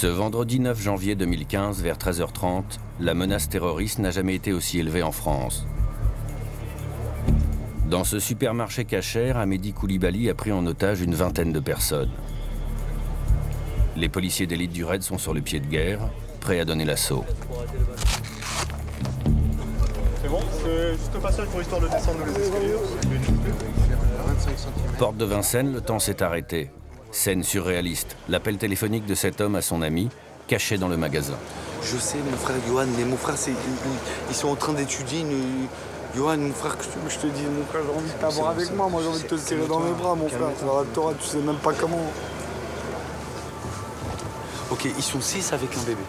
Ce vendredi 9 janvier 2015, vers 13h30, la menace terroriste n'a jamais été aussi élevée en France. Dans ce supermarché cachère, Amédi Koulibaly a pris en otage une vingtaine de personnes. Les policiers d'élite du raid sont sur le pied de guerre, prêts à donner l'assaut. C'est bon, c'est juste le passage pour histoire de descendre les escaliers. Porte de Vincennes, le temps s'est arrêté. Scène surréaliste, l'appel téléphonique de cet homme à son ami, caché dans le magasin. Je sais, mon frère Johan, mais mon frère, ils sont en train d'étudier Johan, mon frère, je te dis, mon frère, j'ai envie de t'avoir avec moi, j'ai envie de te serrer dans mes bras, mon frère. Tu vas à Torah, tu sais même pas comment. Ok, ils sont 6 avec un bébé.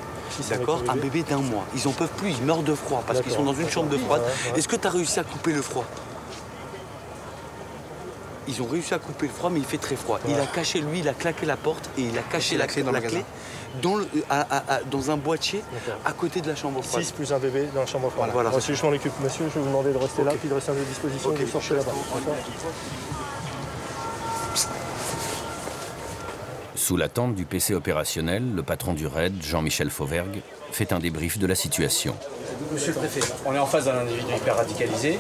D'accord, un bébé d'1 mois. Ils en peuvent plus, ils meurent de froid parce qu'ils sont dans une chambre de froid. Est-ce que tu as réussi à couper le froid? Ils ont réussi à couper le froid, mais il fait très froid. Il a caché, lui, il a claqué la porte et il a caché la clé dans un boîtier à côté de la chambre froide. 6 plus un bébé dans la chambre froide. Voilà. Moi, si je m'en occupe, monsieur, je vais vous demander de rester là, puis de rester à votre disposition, de sortir là-bas. Sous la tente du PC opérationnel, le patron du raid, Jean-Michel Fauvergue, fait un débrief de la situation. Monsieur le préfet, on est en face d'un individu hyper radicalisé,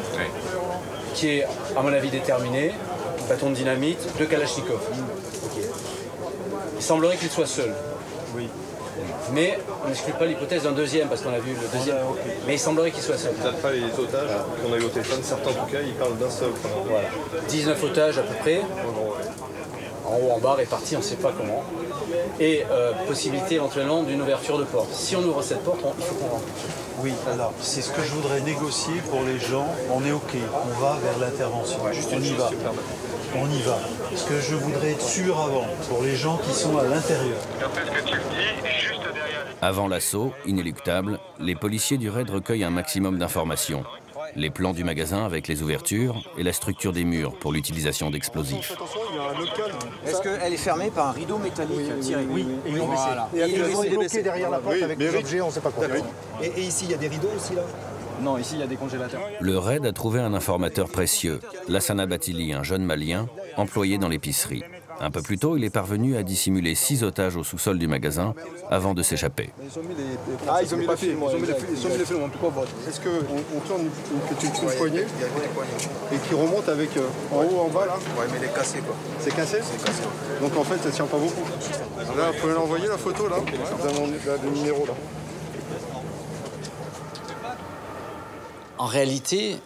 qui est, à mon avis, déterminé, bâton de dynamite, 2 Kalachnikov. Il semblerait qu'il soit seul. Oui. Mais on n'exclut pas l'hypothèse d'un deuxième, parce qu'on a vu le deuxième. Mais il semblerait qu'il soit seul. Peut-être pas les otages qu'on a eu au téléphone, certains en tout cas, ils parlent d'un seul. Voilà. 19 otages à peu près. En haut, en bas, répartis, on ne sait pas comment. Et possibilité éventuellement d'une ouverture de porte. Si on ouvre cette porte, il faut qu'on rentre. Oui, alors c'est ce que je voudrais négocier pour les gens. On est OK, on va vers l'intervention. On y va. On y va. Ce que je voudrais être sûr avant, pour les gens qui sont à l'intérieur. Avant l'assaut, inéluctable, les policiers du raid recueillent un maximum d'informations. Les plans du magasin avec les ouvertures et la structure des murs pour l'utilisation d'explosifs. Est-ce qu'elle est fermée par un rideau métallique tiré? Oui, et ils l'ont baissé. Et elle est bloquée derrière la porte avec des objets, on ne sait pas quoi. Et ici, il y a des rideaux aussi, là? Non, ici, il y a des congélateurs. Le raid a trouvé un informateur précieux, Lassana Batili, un jeune malien, employé dans l'épicerie. Un peu plus tôt, il est parvenu à dissimuler 6 otages au sous-sol du magasin avant de s'échapper. Ils ont mis les papiers, ils ont mis les films, Est-ce qu'on tourne une poignée et qui remonte avec en haut, en bas là? Ouais, mais elle est cassée quoi. C'est cassé? C'est cassé. Donc en fait, ça tient pas beaucoup. Là, vous pouvez l'envoyer la photo là, le numéro là. En réalité,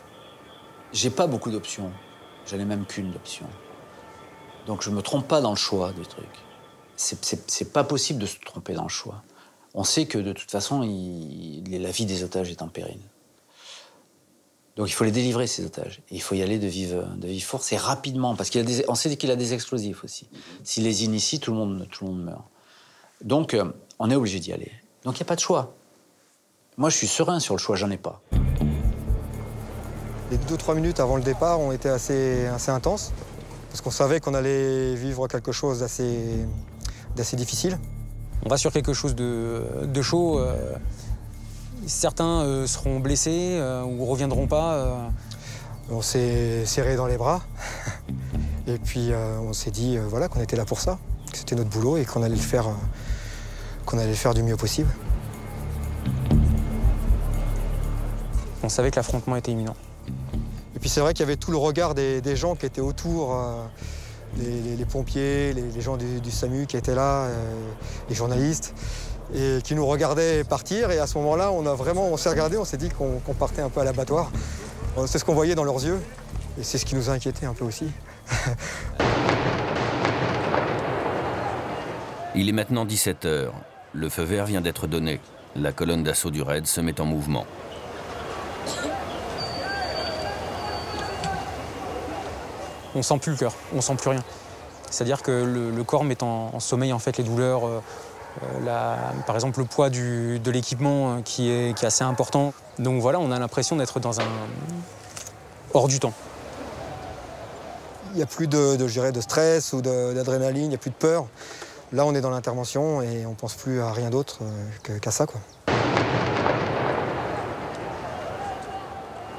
j'ai pas beaucoup d'options. J'en ai même qu'une option. Donc je me trompe pas dans le choix du truc. C'est pas possible de se tromper dans le choix. On sait que de toute façon, la vie des otages est en péril. Donc il faut les délivrer, ces otages. Et il faut y aller de vive force et rapidement, parce qu'on sait qu'il a des explosifs aussi. S'il les initie, tout le monde meurt. Donc on est obligé d'y aller. Donc il n'y a pas de choix. Moi, je suis serein sur le choix, j'en ai pas. Les 2-3 minutes avant le départ ont été assez intenses, parce qu'on savait qu'on allait vivre quelque chose d'assez difficile. On va sur quelque chose de chaud. Certains seront blessés ou reviendront pas. On s'est serré dans les bras. Et puis on s'est dit voilà, qu'on était là pour ça, que c'était notre boulot et qu'on allait le faire du mieux possible. On savait que l'affrontement était imminent. Et puis c'est vrai qu'il y avait tout le regard des gens qui étaient autour, les pompiers, les gens du SAMU qui étaient là, les journalistes, et qui nous regardaient partir. Et à ce moment-là, on s'est regardé, on s'est dit qu'on partait un peu à l'abattoir. C'est ce qu'on voyait dans leurs yeux, et c'est ce qui nous a inquiétés un peu aussi. Il est maintenant 17h. Le feu vert vient d'être donné. La colonne d'assaut du raid se met en mouvement. On sent plus le cœur, on sent plus rien. C'est-à-dire que le corps met en sommeil en fait les douleurs, par exemple le poids de l'équipement qui est assez important. Donc voilà, on a l'impression d'être dans hors du temps. Il n'y a plus de stress ou d'adrénaline, il n'y a plus de peur. Là, on est dans l'intervention et on ne pense plus à rien d'autre qu'à ça, quoi.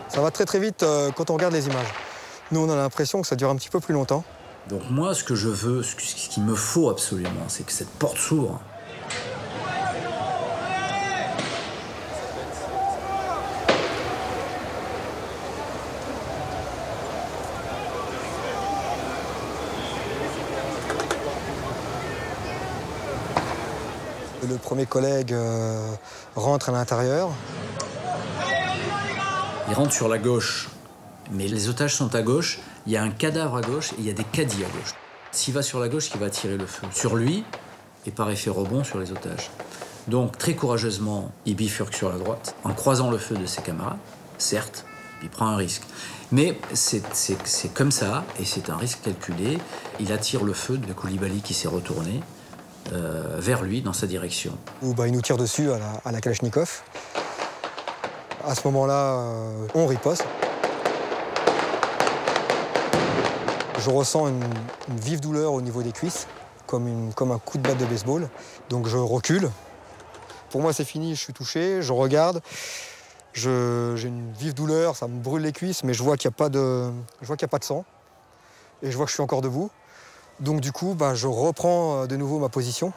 Ça va très très vite quand on regarde les images. Nous, on a l'impression que ça dure un petit peu plus longtemps. Donc moi, ce que je veux, ce qu'il me faut absolument, c'est que cette porte s'ouvre. Le premier collègue rentre à l'intérieur. Il rentre sur la gauche, mais les otages sont à gauche. Il y a un cadavre à gauche et il y a des caddies à gauche. S'il va sur la gauche, il va tirer le feu sur lui et par effet rebond sur les otages. Donc très courageusement, il bifurque sur la droite en croisant le feu de ses camarades, certes, il prend un risque. Mais c'est comme ça et c'est un risque calculé. Il attire le feu de Koulibaly qui s'est retourné vers lui dans sa direction. Où il nous tire dessus à la Kalachnikov. À ce moment-là, on riposte. Je ressens une vive douleur au niveau des cuisses, comme un coup de batte de baseball. Donc je recule. Pour moi, c'est fini, je suis touché, je regarde. J'ai une vive douleur, ça me brûle les cuisses, mais je vois qu'il n'y a pas de sang. Et je vois que je suis encore debout. Donc du coup, je reprends de nouveau ma position.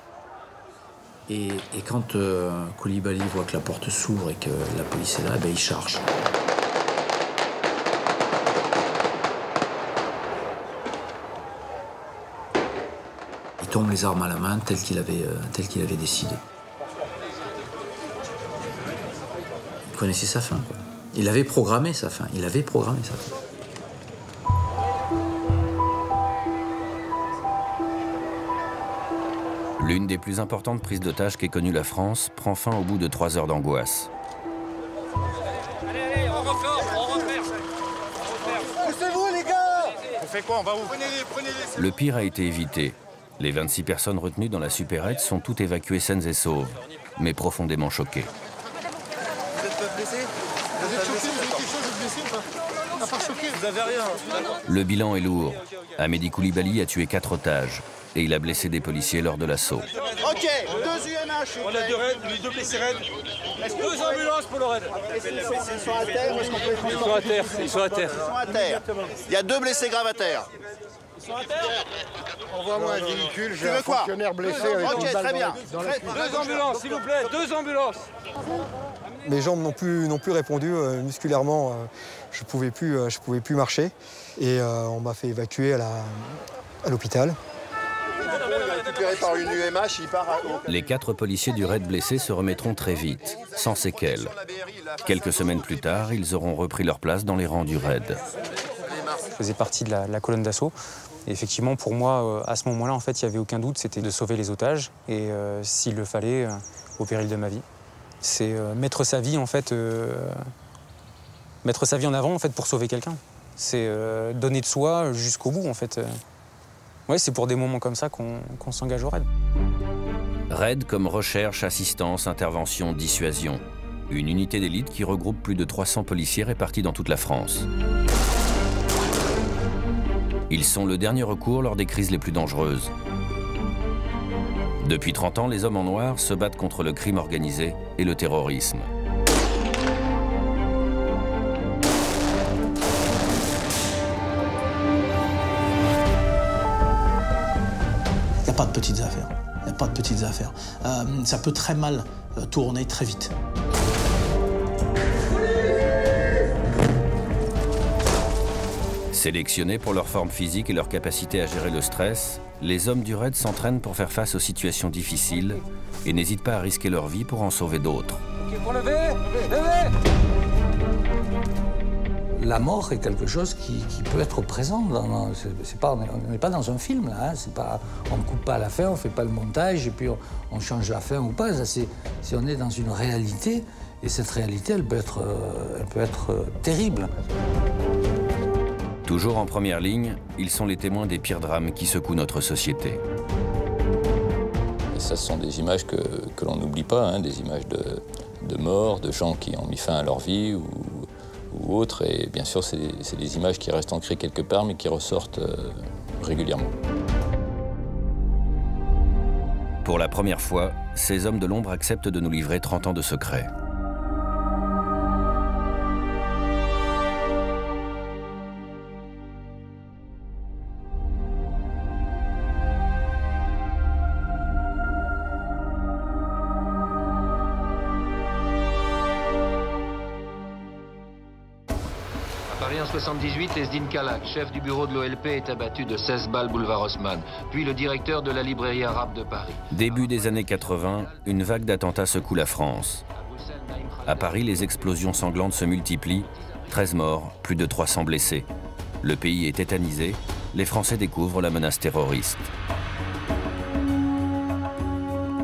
Et quand Koulibaly voit que la porte s'ouvre et que la police est là, il charge. Il tombe les armes à la main tel qu'il avait décidé. Il connaissait sa fin, quoi. Il avait programmé sa fin. L'une des plus importantes prises d'otages qu'ait connue la France prend fin au bout de 3 heures d'angoisse. Allez, on refait. Poussez-vous, les gars! On fait quoi? On va où? Prenez-les. Le pire a été évité. Les 26 personnes retenues dans la supérette sont toutes évacuées saines et sauves, mais profondément choquées. Vous êtes blessés? Vous êtes choqués? Vous avez quelque chose de blessé ou pas? À part choqué, vous avez rien. Le bilan est lourd. Amédi Koulibaly a tué 4 otages et il a blessé des policiers lors de l'assaut. Ok, 2 UMH. On a 2 raids, les 2 blessés raids. 2 ambulances pour le raid. Ils sont à terre ou est-ce qu'on peut les transporter? Ils sont à terre. Il y a 2 blessés graves à terre. Ils sont à terre. Envoie-moi un véhicule, j'ai un fonctionnaire blessé avec une balle très bien. dans la cuisse. 2 ambulances, s'il vous plaît, 2 ambulances. Mes jambes n'ont plus répondu musculairement. Je pouvais plus marcher. Et on m'a fait évacuer à l'hôpital. Récupéré par une UMH, il part Les 4 policiers du raid blessés se remettront très vite, sans séquelles. Quelques semaines plus tard, ils auront repris leur place dans les rangs du raid. Je faisais partie de la colonne d'assaut. Et effectivement, pour moi, à ce moment-là, en fait, il n'y avait aucun doute, c'était de sauver les otages. Et s'il le fallait, au péril de ma vie. C'est mettre sa vie, en fait, mettre sa vie en avant, en fait, pour sauver quelqu'un. C'est donner de soi jusqu'au bout, en fait. Ouais, c'est pour des moments comme ça qu'on s'engage au raid. Raid comme recherche, assistance, intervention, dissuasion. Une unité d'élite qui regroupe plus de 300 policiers répartis dans toute la France. Ils sont le dernier recours lors des crises les plus dangereuses. Depuis 30 ans, les hommes en noir se battent contre le crime organisé et le terrorisme. Il n'y a pas de petites affaires. Il n'y a pas de petites affaires. Ça peut très mal tourner très vite. Sélectionnés pour leur forme physique et leur capacité à gérer le stress, les hommes du raid s'entraînent pour faire face aux situations difficiles et n'hésitent pas à risquer leur vie pour en sauver d'autres. Ok, pour lever, levez. La mort est quelque chose qui peut être présent. On n'est pas dans un film, là. Hein. On ne coupe pas à la fin, on ne fait pas le montage et puis on change la fin ou pas. On est dans une réalité et cette réalité, elle peut être terrible. Toujours en première ligne, ils sont les témoins des pires drames qui secouent notre société. Et ça, ce sont des images que l'on n'oublie pas, hein, des images de morts, de gens qui ont mis fin à leur vie ou autres. Et bien sûr, c'est des images qui restent ancrées quelque part, mais qui ressortent régulièrement. Pour la première fois, ces hommes de l'ombre acceptent de nous livrer 30 ans de secrets. 1978, Ezdine Kalak, chef du bureau de l'OLP, est abattu de 16 balles boulevard Haussmann, puis le directeur de la librairie arabe de Paris. Début des années 80, une vague d'attentats secoue la France. À Paris, les explosions sanglantes se multiplient. 13 morts, plus de 300 blessés. Le pays est tétanisé. Les Français découvrent la menace terroriste.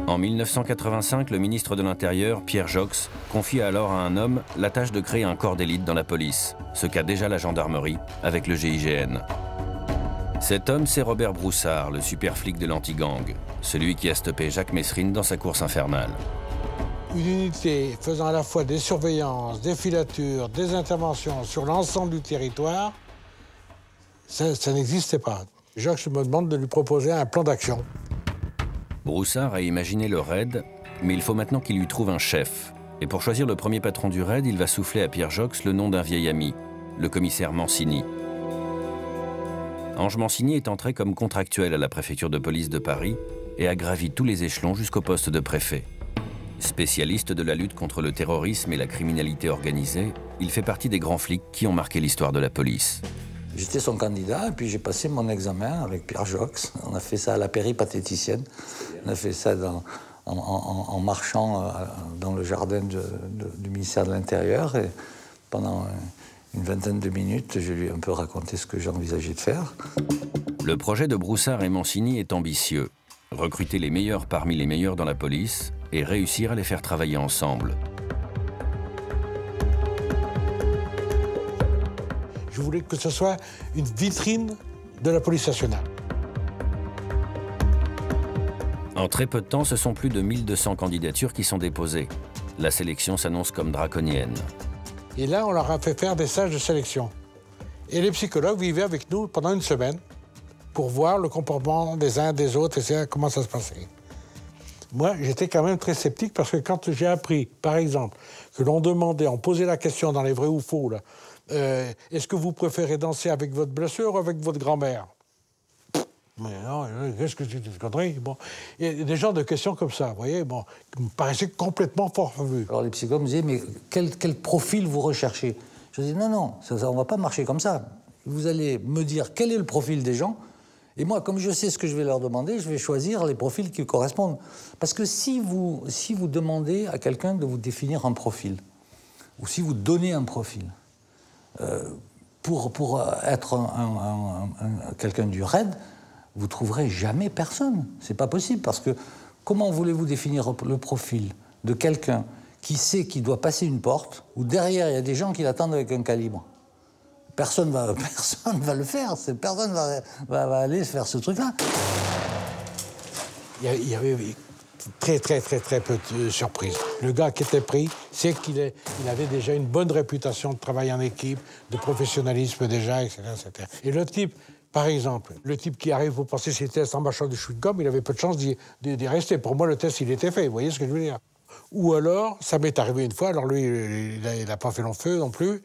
En 1985, le ministre de l'Intérieur, Pierre Joxe, confie alors à un homme la tâche de créer un corps d'élite dans la police, ce qu'a déjà la gendarmerie avec le GIGN. Cet homme, c'est Robert Broussard, le super flic de l'anti-gang, celui qui a stoppé Jacques Messrine dans sa course infernale. Une unité faisant à la fois des surveillances, des filatures, des interventions sur l'ensemble du territoire, ça n'existait pas. Joxe me demande de lui proposer un plan d'action. Broussard a imaginé le raid, mais il faut maintenant qu'il lui trouve un chef. Et pour choisir le premier patron du raid, il va souffler à Pierre Joxe le nom d'un vieil ami, le commissaire Mancini. Ange Mancini est entré comme contractuel à la préfecture de police de Paris et a gravi tous les échelons jusqu'au poste de préfet. Spécialiste de la lutte contre le terrorisme et la criminalité organisée, il fait partie des grands flics qui ont marqué l'histoire de la police. J'étais son candidat et puis j'ai passé mon examen avec Pierre Joxe. On a fait ça à la péripatéticienne. On a fait ça en marchant dans le jardin du ministère de l'Intérieur. Et pendant une vingtaine de minutes, je lui ai un peu raconté ce que j'envisageais de faire. Le projet de Broussard et Mancini est ambitieux. Recruter les meilleurs parmi les meilleurs dans la police et réussir à les faire travailler ensemble. Je voulais que ce soit une vitrine de la police nationale. En très peu de temps, ce sont plus de 1200 candidatures qui sont déposées. La sélection s'annonce comme draconienne. Et là, on leur a fait faire des stages de sélection. Et les psychologues vivaient avec nous pendant une semaine pour voir le comportement des uns des autres et comment ça se passait. Moi, j'étais quand même très sceptique parce que quand j'ai appris, par exemple, que l'on demandait, on posait la question dans les vrais ou faux, là, est-ce que vous préférez danser avec votre blessure ou avec votre grand-mère? Mais non, qu'est-ce que c'est que cette connerie? Bon, il y a des genres de questions comme ça, vous voyez, bon, qui me paraissaient complètement farfelues. Alors les psychologues me disaient, mais quel profil vous recherchez? Je disais, non, ça, on ne va pas marcher comme ça. Vous allez me dire quel est le profil des gens, et moi, comme je sais ce que je vais leur demander, je vais choisir les profils qui correspondent. Parce que si vous demandez à quelqu'un de vous définir un profil, ou si vous donnez un profil, pour être quelqu'un du raid, vous ne trouverez jamais personne. C'est pas possible, parce que comment voulez-vous définir le profil de quelqu'un qui sait qu'il doit passer une porte, où derrière, il y a des gens qui l'attendent avec un calibre? Personne va le faire, personne va aller faire ce truc-là. Il y avait très peu de surprises. Le gars qui était pris, c'est qu'il avait déjà une bonne réputation de travail en équipe, de professionnalisme déjà, etc. Et le type, par exemple, le type qui arrive pour passer ses tests en marchant du chewing-gum, il avait peu de chance d'y rester. Pour moi, le test, il était fait, vous voyez ce que je veux dire? Ou alors, ça m'est arrivé une fois, alors lui, il n'a pas fait long feu non plus.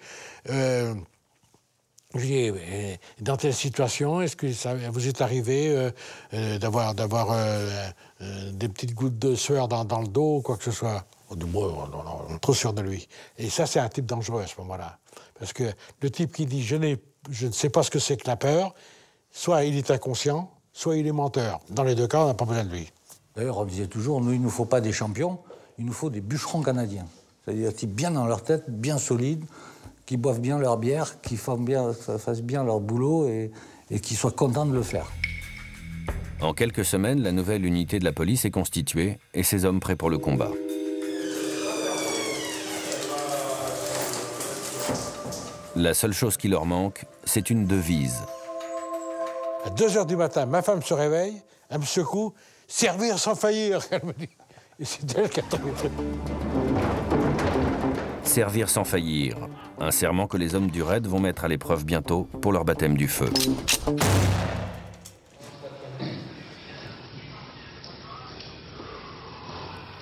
Je lui dis, dans telle situation, est-ce que ça vous est arrivé d'avoir des petites gouttes de sueur dans le dos ou quoi que ce soit? On dit, bon, non, trop sûr de lui. Et ça, c'est un type dangereux à ce moment-là. Parce que le type qui dit, je ne sais pas ce que c'est que la peur, soit il est inconscient, soit il est menteur. Dans les deux cas, on n'a pas besoin de lui. D'ailleurs, on disait toujours, nous, il ne nous faut pas des champions, il nous faut des bûcherons canadiens. C'est-à-dire des types bien dans leur tête, bien solides, qui boivent bien leur bière, qui fassent bien leur boulot et qui soient contents de le faire. En quelques semaines, la nouvelle unité de la police est constituée et ses hommes prêts pour le combat. La seule chose qui leur manque, c'est une devise. À 2h du matin, ma femme se réveille, elle me secoue, « Servir sans faillir », elle me dit. Et c'est elle qui a trouvé le truc. Servir sans faillir, un serment que les hommes du raid vont mettre à l'épreuve bientôt pour leur baptême du feu.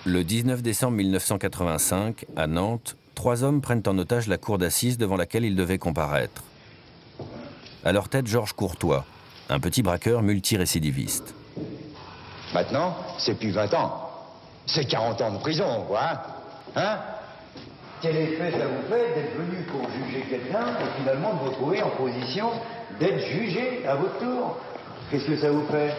Le 19 décembre 1985, à Nantes, 3 hommes prennent en otage la cour d'assises devant laquelle ils devaient comparaître. À leur tête, Georges Courtois, un petit braqueur multirécidiviste. Maintenant, c'est plus 20 ans. C'est 40 ans de prison, quoi. Hein? Quel effet ça vous fait d'être venu pour juger quelqu'un et finalement de vous retrouver en position d'être jugé à votre tour? Qu'est-ce que ça vous fait?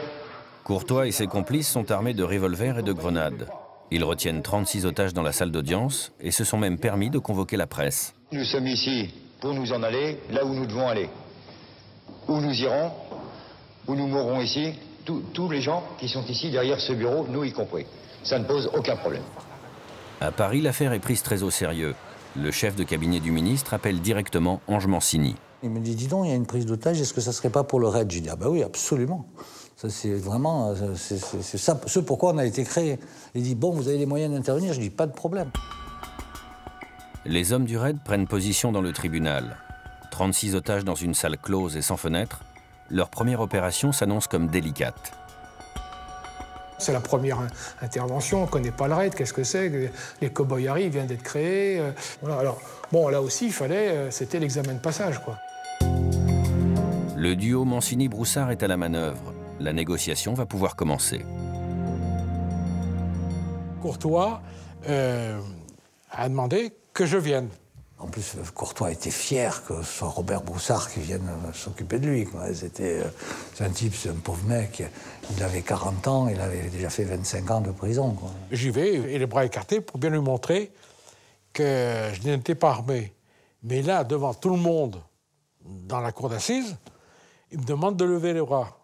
Courtois et ses complices sont armés de revolvers et de grenades. Ils retiennent 36 otages dans la salle d'audience et se sont même permis de convoquer la presse. Nous sommes ici pour nous en aller là où nous devons aller. Où nous irons, où nous mourrons ici, tous les gens qui sont ici derrière ce bureau, nous y compris. Ça ne pose aucun problème. À Paris, l'affaire est prise très au sérieux. Le chef de cabinet du ministre appelle directement Ange Mancini. Il me dit, dis donc, il y a une prise d'otage, est-ce que ça ne serait pas pour le RAID? J'ai dit, ah bah oui, absolument. Ça, c'est vraiment, c'est ça, ce pourquoi on a été créé. Il dit, bon, vous avez les moyens d'intervenir? Je dis, pas de problème. Les hommes du RAID prennent position dans le tribunal. 36 otages dans une salle close et sans fenêtre. Leur première opération s'annonce comme délicate. C'est la première intervention, on ne connaît pas le RAID, qu'est-ce que c'est? Les cow-boys arrivent, viennent d'être créés. Voilà. Alors, bon, là aussi, il fallait, c'était l'examen de passage, quoi. Le duo Mancini-Broussard est à la manœuvre. La négociation va pouvoir commencer. Courtois a demandé que je vienne. En plus, Courtois était fier que ce soit Robert Broussard qui vienne s'occuper de lui. C'est un type, c'est un pauvre mec. Il avait 40 ans, il avait déjà fait 25 ans de prison. J'y vais, et les bras écartés, pour bien lui montrer que je n'étais pas armé. Mais là, devant tout le monde, dans la cour d'assises, il me demande de lever les bras.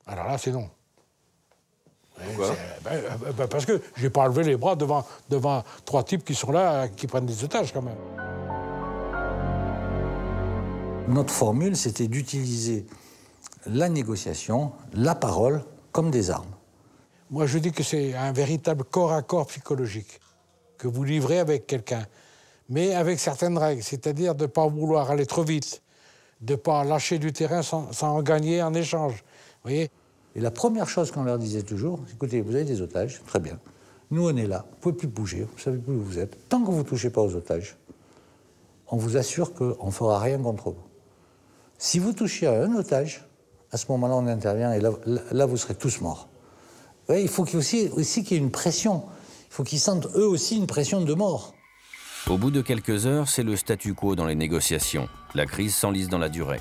Alors là, c'est non. Pourquoi? Parce que je n'ai pas levé les bras devant 3 types qui sont là, qui prennent des otages quand même. Notre formule, c'était d'utiliser la négociation, la parole, comme des armes. Moi, je dis que c'est un véritable corps à corps psychologique que vous livrez avec quelqu'un, mais avec certaines règles, c'est-à-dire de ne pas vouloir aller trop vite, de ne pas lâcher du terrain sans en gagner en échange. Vous voyez? Et la première chose qu'on leur disait toujours, écoutez, vous avez des otages, très bien. Nous, on est là, vous ne pouvez plus bouger, vous savez plus où vous êtes. Tant que vous ne touchez pas aux otages, on vous assure qu'on ne fera rien contre vous. Si vous touchez à un otage, à ce moment-là, on intervient et là vous serez tous morts. Vous voyez, il faut aussi qu'il y ait une pression. Il faut qu'ils sentent, eux aussi, une pression de mort. Au bout de quelques heures, c'est le statu quo dans les négociations. La crise s'enlise dans la durée.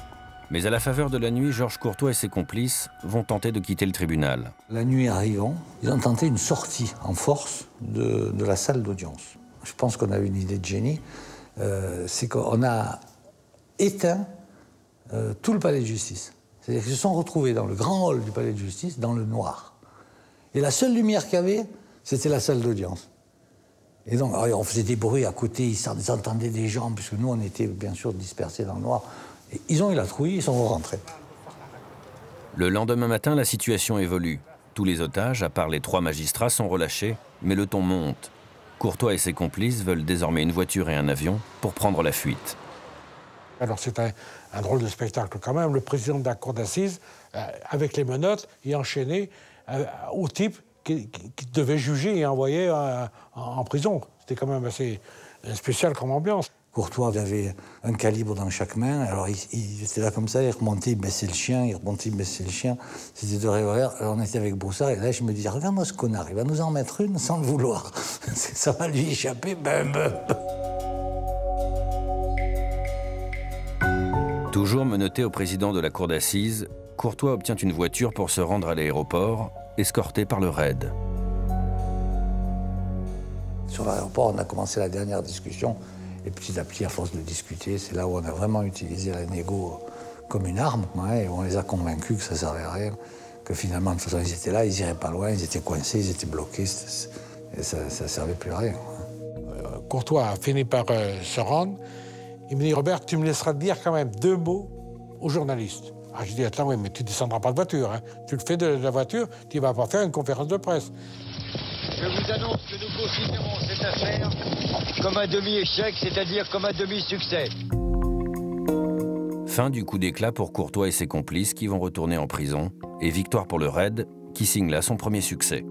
Mais à la faveur de la nuit, Georges Courtois et ses complices vont tenter de quitter le tribunal. La nuit arrivant, ils ont tenté une sortie en force de la salle d'audience. Je pense qu'on a une idée de génie. C'est qu'on a éteint tout le palais de justice. C'est-à-dire qu'ils se sont retrouvés dans le grand hall du palais de justice, dans le noir. Et la seule lumière qu'il y avait, c'était la salle d'audience. Et donc, on faisait des bruits à côté, ils entendaient des gens, puisque nous, on était bien sûr dispersés dans le noir. Et ils ont eu la trouille, ils sont rentrés. Le lendemain matin, la situation évolue. Tous les otages, à part les 3 magistrats, sont relâchés, mais le ton monte. Courtois et ses complices veulent désormais une voiture et un avion pour prendre la fuite. Alors c'est un drôle de spectacle quand même. Le président de la cour d'assises, avec les menottes, il enchaîné au type qui devait juger et envoyer en prison. C'était quand même assez spécial comme ambiance. Courtois avait un calibre dans chaque main, alors il était là comme ça, il remontait, il baissait le chien, il remontait, il baissait le chien. C'était 2 revolvers. Alors on était avec Broussard, et là je me disais, regarde-moi ce connard, il va nous en mettre une sans le vouloir. Ça va lui échapper, Toujours menotté au président de la cour d'assises, Courtois obtient une voiture pour se rendre à l'aéroport, escorté par le RAID. Sur l'aéroport, on a commencé la dernière discussion. Et petit à petit, à force de discuter, c'est là où on a vraiment utilisé la négo comme une arme. Et on les a convaincus que ça ne servait à rien. Que finalement, de toute façon, ils étaient là, ils n'iraient pas loin, ils étaient coincés, ils étaient bloqués. Et ça ne servait plus à rien. Courtois a fini par se rendre. Il me dit, Robert, tu me laisseras dire quand même 2 mots aux journalistes. Ah, je dis, attends, oui, mais tu ne descendras pas de voiture. Hein. Tu le fais de la voiture, tu ne vas pas faire une conférence de presse. Je vous annonce que nous considérons cette affaire comme un demi-échec, c'est-à-dire comme un demi-succès. Fin du coup d'éclat pour Courtois et ses complices qui vont retourner en prison, et victoire pour le RAID qui signe là son premier succès.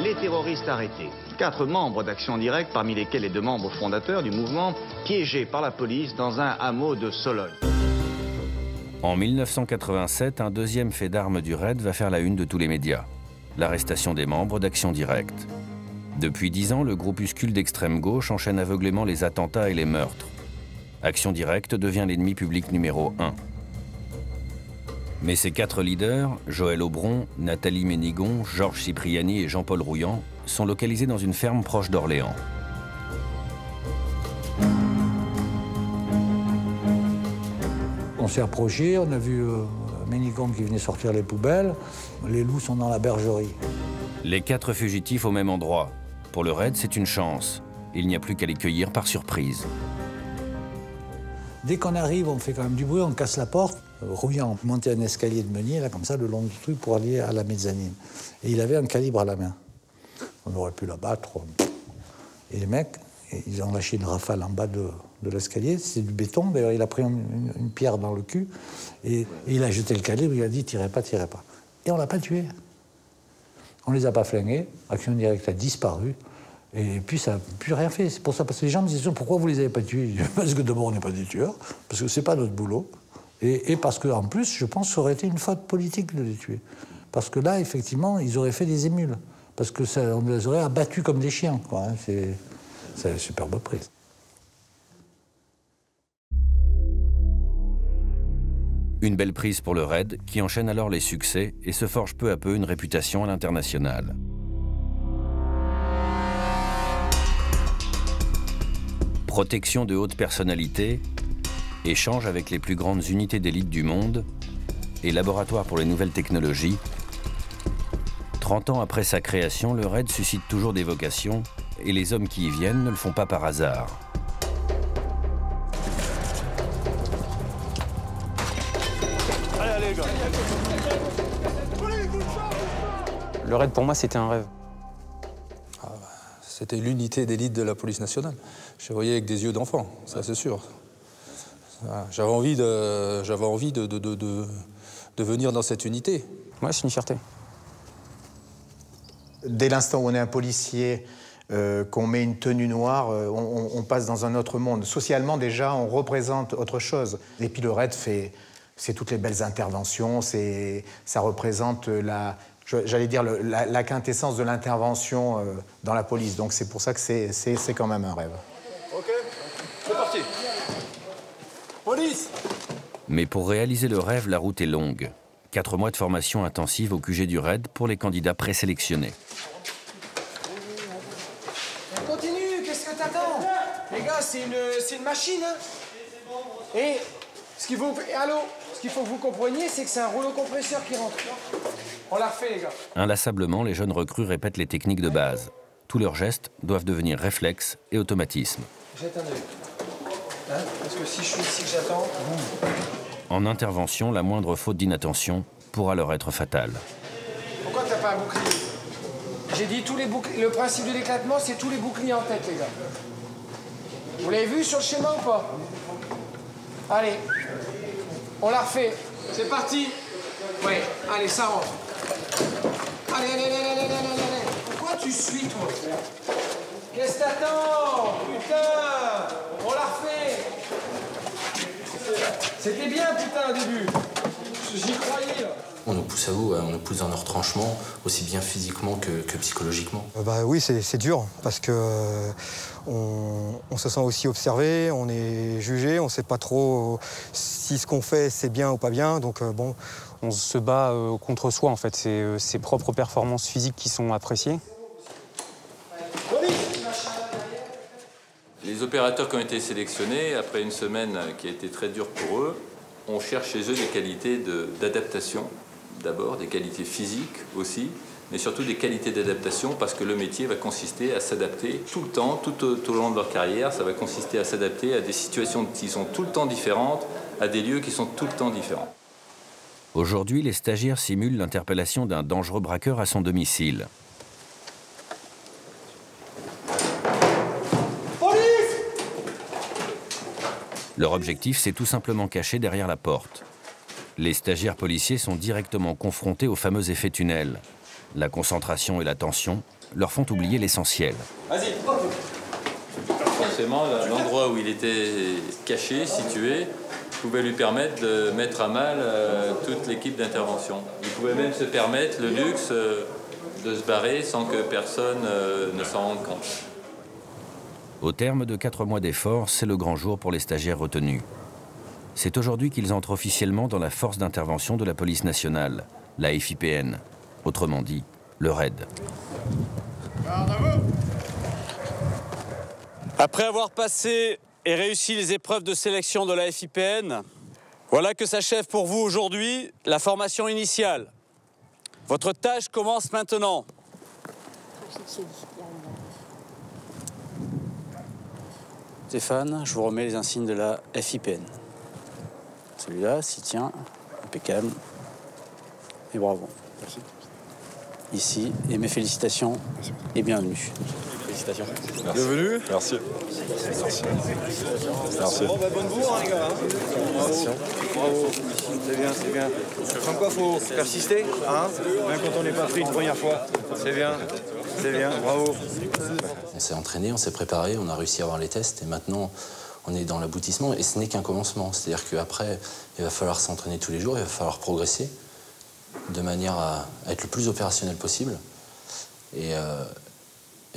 Les terroristes arrêtés. 4 membres d'Action Directe, parmi lesquels les 2 membres fondateurs du mouvement, piégés par la police dans un hameau de Sologne. En 1987, un deuxième fait d'armes du RAID va faire la une de tous les médias. l'arrestation des membres d'Action Directe. Depuis 10 ans, le groupuscule d'extrême gauche enchaîne aveuglément les attentats et les meurtres. Action Directe devient l'ennemi public numéro 1. Mais ces 4 leaders, Joël Aubron, Nathalie Ménigon, Georges Cipriani et Jean-Paul Rouillant, sont localisés dans une ferme proche d'Orléans. On s'est approché, on a vu Ménigon qui venait sortir les poubelles. Les loups sont dans la bergerie. Les 4 fugitifs au même endroit. Pour le raid, c'est une chance. Il n'y a plus qu'à les cueillir par surprise. Dès qu'on arrive, on fait quand même du bruit, on casse la porte. Rouillant montait un escalier de meunier, là, comme ça, le long du truc, pour aller à la mezzanine. Et il avait un calibre à la main. On aurait pu l'abattre. Et les mecs, ils ont lâché une rafale en bas de l'escalier. C'est du béton. D'ailleurs, il a pris une pierre dans le cul. Et il a jeté le calibre, il a dit « tirez pas, tirez pas ». Et on l'a pas tué. On les a pas flingués. Action Directe a disparu. Et puis ça n'a plus rien fait. C'est pour ça, parce que les gens me disaient « Pourquoi vous les avez pas tués ?» Parce que d'abord, on n'est pas des tueurs, parce que c'est pas notre boulot. Et parce qu'en plus, je pense que ça aurait été une faute politique de les tuer. Parce que là, effectivement, ils auraient fait des émules. Parce que on les aurait abattus comme des chiens, quoi. Hein. C'est une superbe prise. Une belle prise pour le raid, qui enchaîne alors les succès et se forge peu à peu une réputation à l'international. Protection de hautes personnalités, échange avec les plus grandes unités d'élite du monde et laboratoire pour les nouvelles technologies. 30 ans après sa création, le raid suscite toujours des vocations et les hommes qui y viennent ne le font pas par hasard. Allez, les gars. Le raid, pour moi, c'était un rêve. C'était l'unité d'élite de la police nationale. Je voyais avec des yeux d'enfant, ça c'est sûr. J'avais envie de venir dans cette unité. Ouais, c'est une fierté. Dès l'instant où on est un policier, qu'on met une tenue noire, on passe dans un autre monde. Socialement, déjà, on représente autre chose. Et puis le raid, c'est toutes les belles interventions, ça représente j'allais dire la quintessence de l'intervention dans la police. Donc c'est pour ça que c'est quand même un rêve. Ok, c'est parti. Police! Mais pour réaliser le rêve, la route est longue. 4 mois de formation intensive au QG du raid pour les candidats présélectionnés. Continue, qu'est-ce que t'attends? Les gars, c'est une machine, hein? Et ce qu'il faut que vous compreniez, c'est que c'est un rouleau compresseur qui rentre. On l'a refait, les gars. Inlassablement, les jeunes recrues répètent les techniques de base. Tous leurs gestes doivent devenir réflexes et automatismes. Jette un œil. Hein? Parce que si je suis ici que j'attends, boum. En intervention, la moindre faute d'inattention pourra leur être fatale. Pourquoi t'as pas un bouclier? J'ai dit tous les boucliers. Le principe de l'éclatement, c'est tous les boucliers en tête, les gars. Vous l'avez vu sur le schéma ou pas? Allez, on la refait. C'est parti. Ouais, allez, ça rentre. Allez. Pourquoi tu suis, toi? Qu'est-ce que t'attends? Putain! On la refait. C'était bien, putain, au début. J'y croyais, là. On nous pousse à bout, on nous pousse dans nos retranchements, aussi bien physiquement que psychologiquement. Oui, c'est dur, parce que on se sent aussi observé, on est jugé, on ne sait pas trop si ce qu'on fait, c'est bien ou pas bien, donc bon. On se bat contre soi, en fait. C'est ses propres performances physiques qui sont appréciées. Les opérateurs qui ont été sélectionnés, après une semaine qui a été très dure pour eux, on cherche chez eux des qualités d'adaptation, d'abord, des qualités physiques aussi, mais surtout des qualités d'adaptation parce que le métier va consister à s'adapter tout le temps, tout au long de leur carrière. Ça va consister à s'adapter à des situations qui sont tout le temps différentes, à des lieux qui sont tout le temps différents. Aujourd'hui, les stagiaires simulent l'interpellation d'un dangereux braqueur à son domicile. Leur objectif, c'est tout simplement caché derrière la porte. Les stagiaires policiers sont directement confrontés au fameux effet tunnel. La concentration et la tension leur font oublier l'essentiel. Vas-y. Forcément, l'endroit où il était caché, situé, pouvait lui permettre de mettre à mal toute l'équipe d'intervention. Il pouvait même se permettre le luxe de se barrer sans que personne ne s'en rende compte. Au terme de 4 mois d'efforts, c'est le grand jour pour les stagiaires retenus. C'est aujourd'hui qu'ils entrent officiellement dans la force d'intervention de la police nationale, la FIPN, autrement dit, le RAID. Après avoir passé et réussi les épreuves de sélection de la FIPN, voilà que s'achève pour vous aujourd'hui la formation initiale. Votre tâche commence maintenant. Stéphane, je vous remets les insignes de la FIPN. Celui-là s'y tient, impeccable. Et bravo. Merci. Ici, et mes félicitations et bienvenue. Félicitations. Bienvenue. Merci. Merci. Bon, bah, bonne bourre, hein, les gars. Merci. Bravo. C'est bien, c'est bien. Comme quoi, faut persister, hein, même quand on n'est pas pris une première fois. C'est bien, bravo. On s'est entraîné, on s'est préparé, on a réussi à avoir les tests et maintenant on est dans l'aboutissement et ce n'est qu'un commencement. C'est-à-dire qu'après, il va falloir s'entraîner tous les jours, il va falloir progresser de manière à être le plus opérationnel possible. Et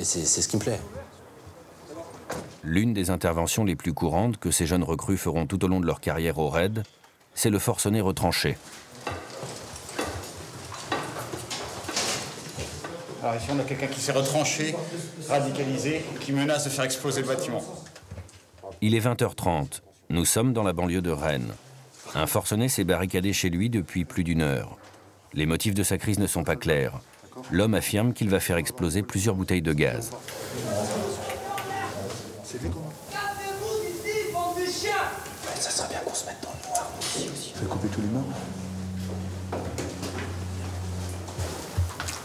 c'est ce qui me plaît. L'une des interventions les plus courantes que ces jeunes recrues feront tout au long de leur carrière au RAID, c'est le forcené retranché. Alors ici, on a quelqu'un qui s'est retranché, radicalisé, qui menace de faire exploser le bâtiment. Il est 20h30. Nous sommes dans la banlieue de Rennes. Un forcené s'est barricadé chez lui depuis plus d'1 heure. Les motifs de sa crise ne sont pas clairs. L'homme affirme qu'il va faire exploser plusieurs bouteilles de gaz. Cassez-vous d'ici, bande de chiens! Ça serait bien qu'on se mette dans le noir, nous aussi. Tu veux couper tous les mains?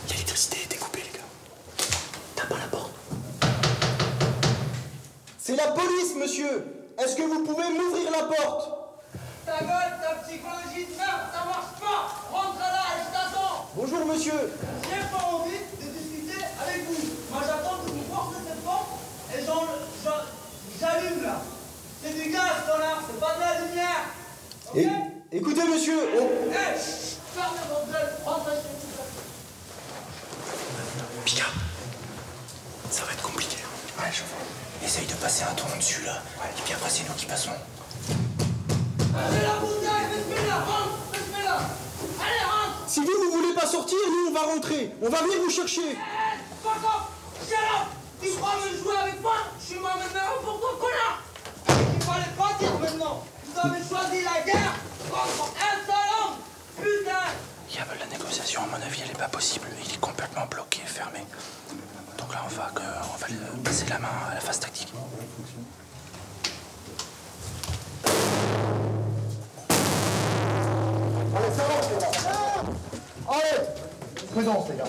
Il y a l'électricité, découpée, les gars. Tape à la porte. C'est la police, monsieur! Est-ce que vous pouvez m'ouvrir la porte? Ta gueule, ta psychologie de merde, ça marche pas! Rentre là et je t'attends! Bonjour, monsieur! J'ai pas envie de discuter avec vous. Moi, j'attends que vous forcez cette porte et j'allume là. C'est du gaz, connard, c'est pas de la lumière! Okay? Écoutez, monsieur! Hé! Fermez votre gueule, rentrez chez vous! Pika, ça va être compliqué. Ouais, je vois. Essaye de passer un tour dessus, là. Ouais. Et puis après, c'est nous qui passons. Allez la bouteille, faites-la, rentre, faites-la! Allez, rentre! Si vous voulez pas sortir, nous, on va rentrer. On va venir vous chercher. Fuck off! Shut up! Tu crois me jouer avec moi? Je suis moi maintenant pour ton connard! Il fallait pas dire maintenant! Vous avez choisi la guerre contre un seul homme! Putain! Il y a la négociation, à mon avis, elle est pas possible. Il est complètement bloqué, fermé. Donc là, on va passer la main à la phase tactique. Allez, ça avance, les gars! Allez! Présence, les gars!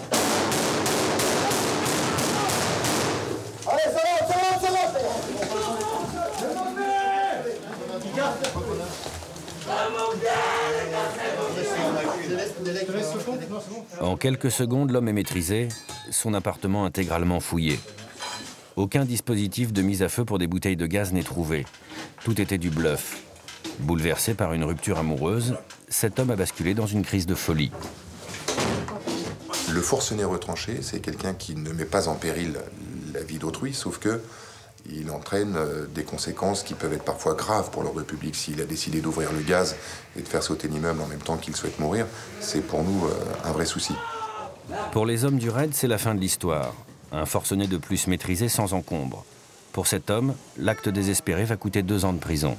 Allez, ça avance, les gars! En quelques secondes, l'homme est maîtrisé, son appartement intégralement fouillé. Aucun dispositif de mise à feu pour des bouteilles de gaz n'est trouvé. Tout était du bluff. Bouleversé par une rupture amoureuse, cet homme a basculé dans une crise de folie. Le forcené retranché, c'est quelqu'un qui ne met pas en péril la vie d'autrui, sauf que il entraîne des conséquences qui peuvent être parfois graves pour l'ordre public. S'il a décidé d'ouvrir le gaz et de faire sauter l'immeuble en même temps qu'il souhaite mourir, c'est pour nous un vrai souci. Pour les hommes du RAID, c'est la fin de l'histoire. Un forcené de plus maîtrisé sans encombre. Pour cet homme, l'acte désespéré va coûter 2 ans de prison.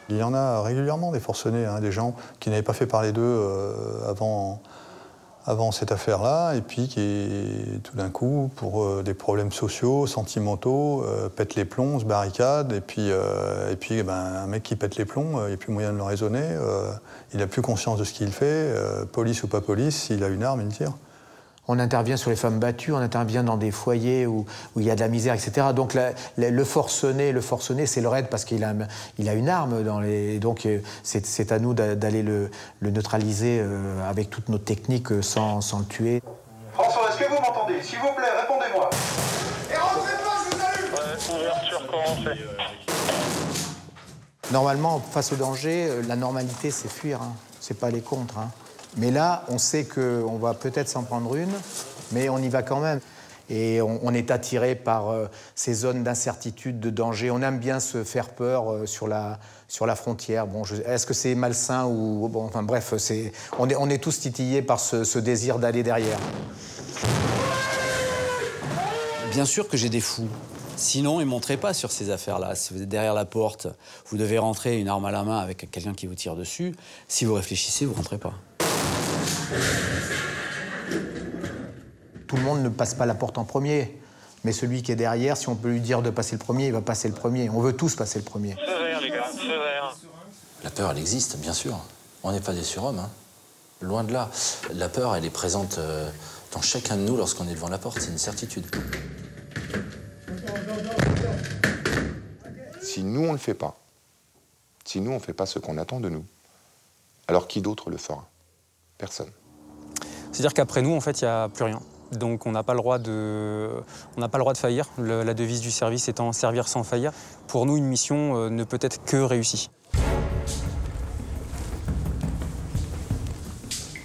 Il y en a régulièrement des forcenés, hein, des gens qui n'avaient pas fait parler d'eux avant cette affaire-là, et puis qui, tout d'un coup, pour des problèmes sociaux, sentimentaux, pètent les plombs, se barricadent, et puis un mec qui pète les plombs, il n'y a plus moyen de le raisonner, il n'a plus conscience de ce qu'il fait, police ou pas police, s'il a une arme, il tire. On intervient sur les femmes battues, on intervient dans des foyers où il y a de la misère, etc. Donc le forcené, c'est le RAID parce qu'il a une arme. Donc c'est à nous d'aller le neutraliser avec toutes nos techniques sans le tuer. François, est-ce que vous m'entendez? S'il vous plaît, répondez-moi. Et rentrez-moi, je vous allume! Ouais, ouverture commencée. Normalement, face au danger, la normalité, c'est fuir, hein. C'est pas aller contre. Hein. Mais là, on sait qu'on va peut-être s'en prendre une, mais on y va quand même. Et on est attiré par ces zones d'incertitude, de danger. On aime bien se faire peur sur la frontière. Bon, est-ce que c'est malsain ou... Bon, enfin bref, on est tous titillés par ce désir d'aller derrière. Bien sûr que j'ai des fous. Sinon, ils ne monteraient pas sur ces affaires-là. Si vous êtes derrière la porte, vous devez rentrer une arme à la main avec quelqu'un qui vous tire dessus. Si vous réfléchissez, vous ne rentrez pas. Tout le monde ne passe pas la porte en premier. Mais celui qui est derrière, si on peut lui dire de passer le premier, il va passer le premier. On veut tous passer le premier. Feu vert, les gars, feu vert. La peur, elle existe, bien sûr. On n'est pas des surhommes, hein. Loin de là. La peur, elle est présente dans chacun de nous lorsqu'on est devant la porte. C'est une certitude. Si nous, on ne le fait pas, si nous, on ne fait pas ce qu'on attend de nous, alors qui d'autre le fera? Personne. C'est-à-dire qu'après nous, en fait, il n'y a plus rien. Donc on n'a pas le droit de faillir. La devise du service étant servir sans faillir. Pour nous, une mission ne peut être que réussie.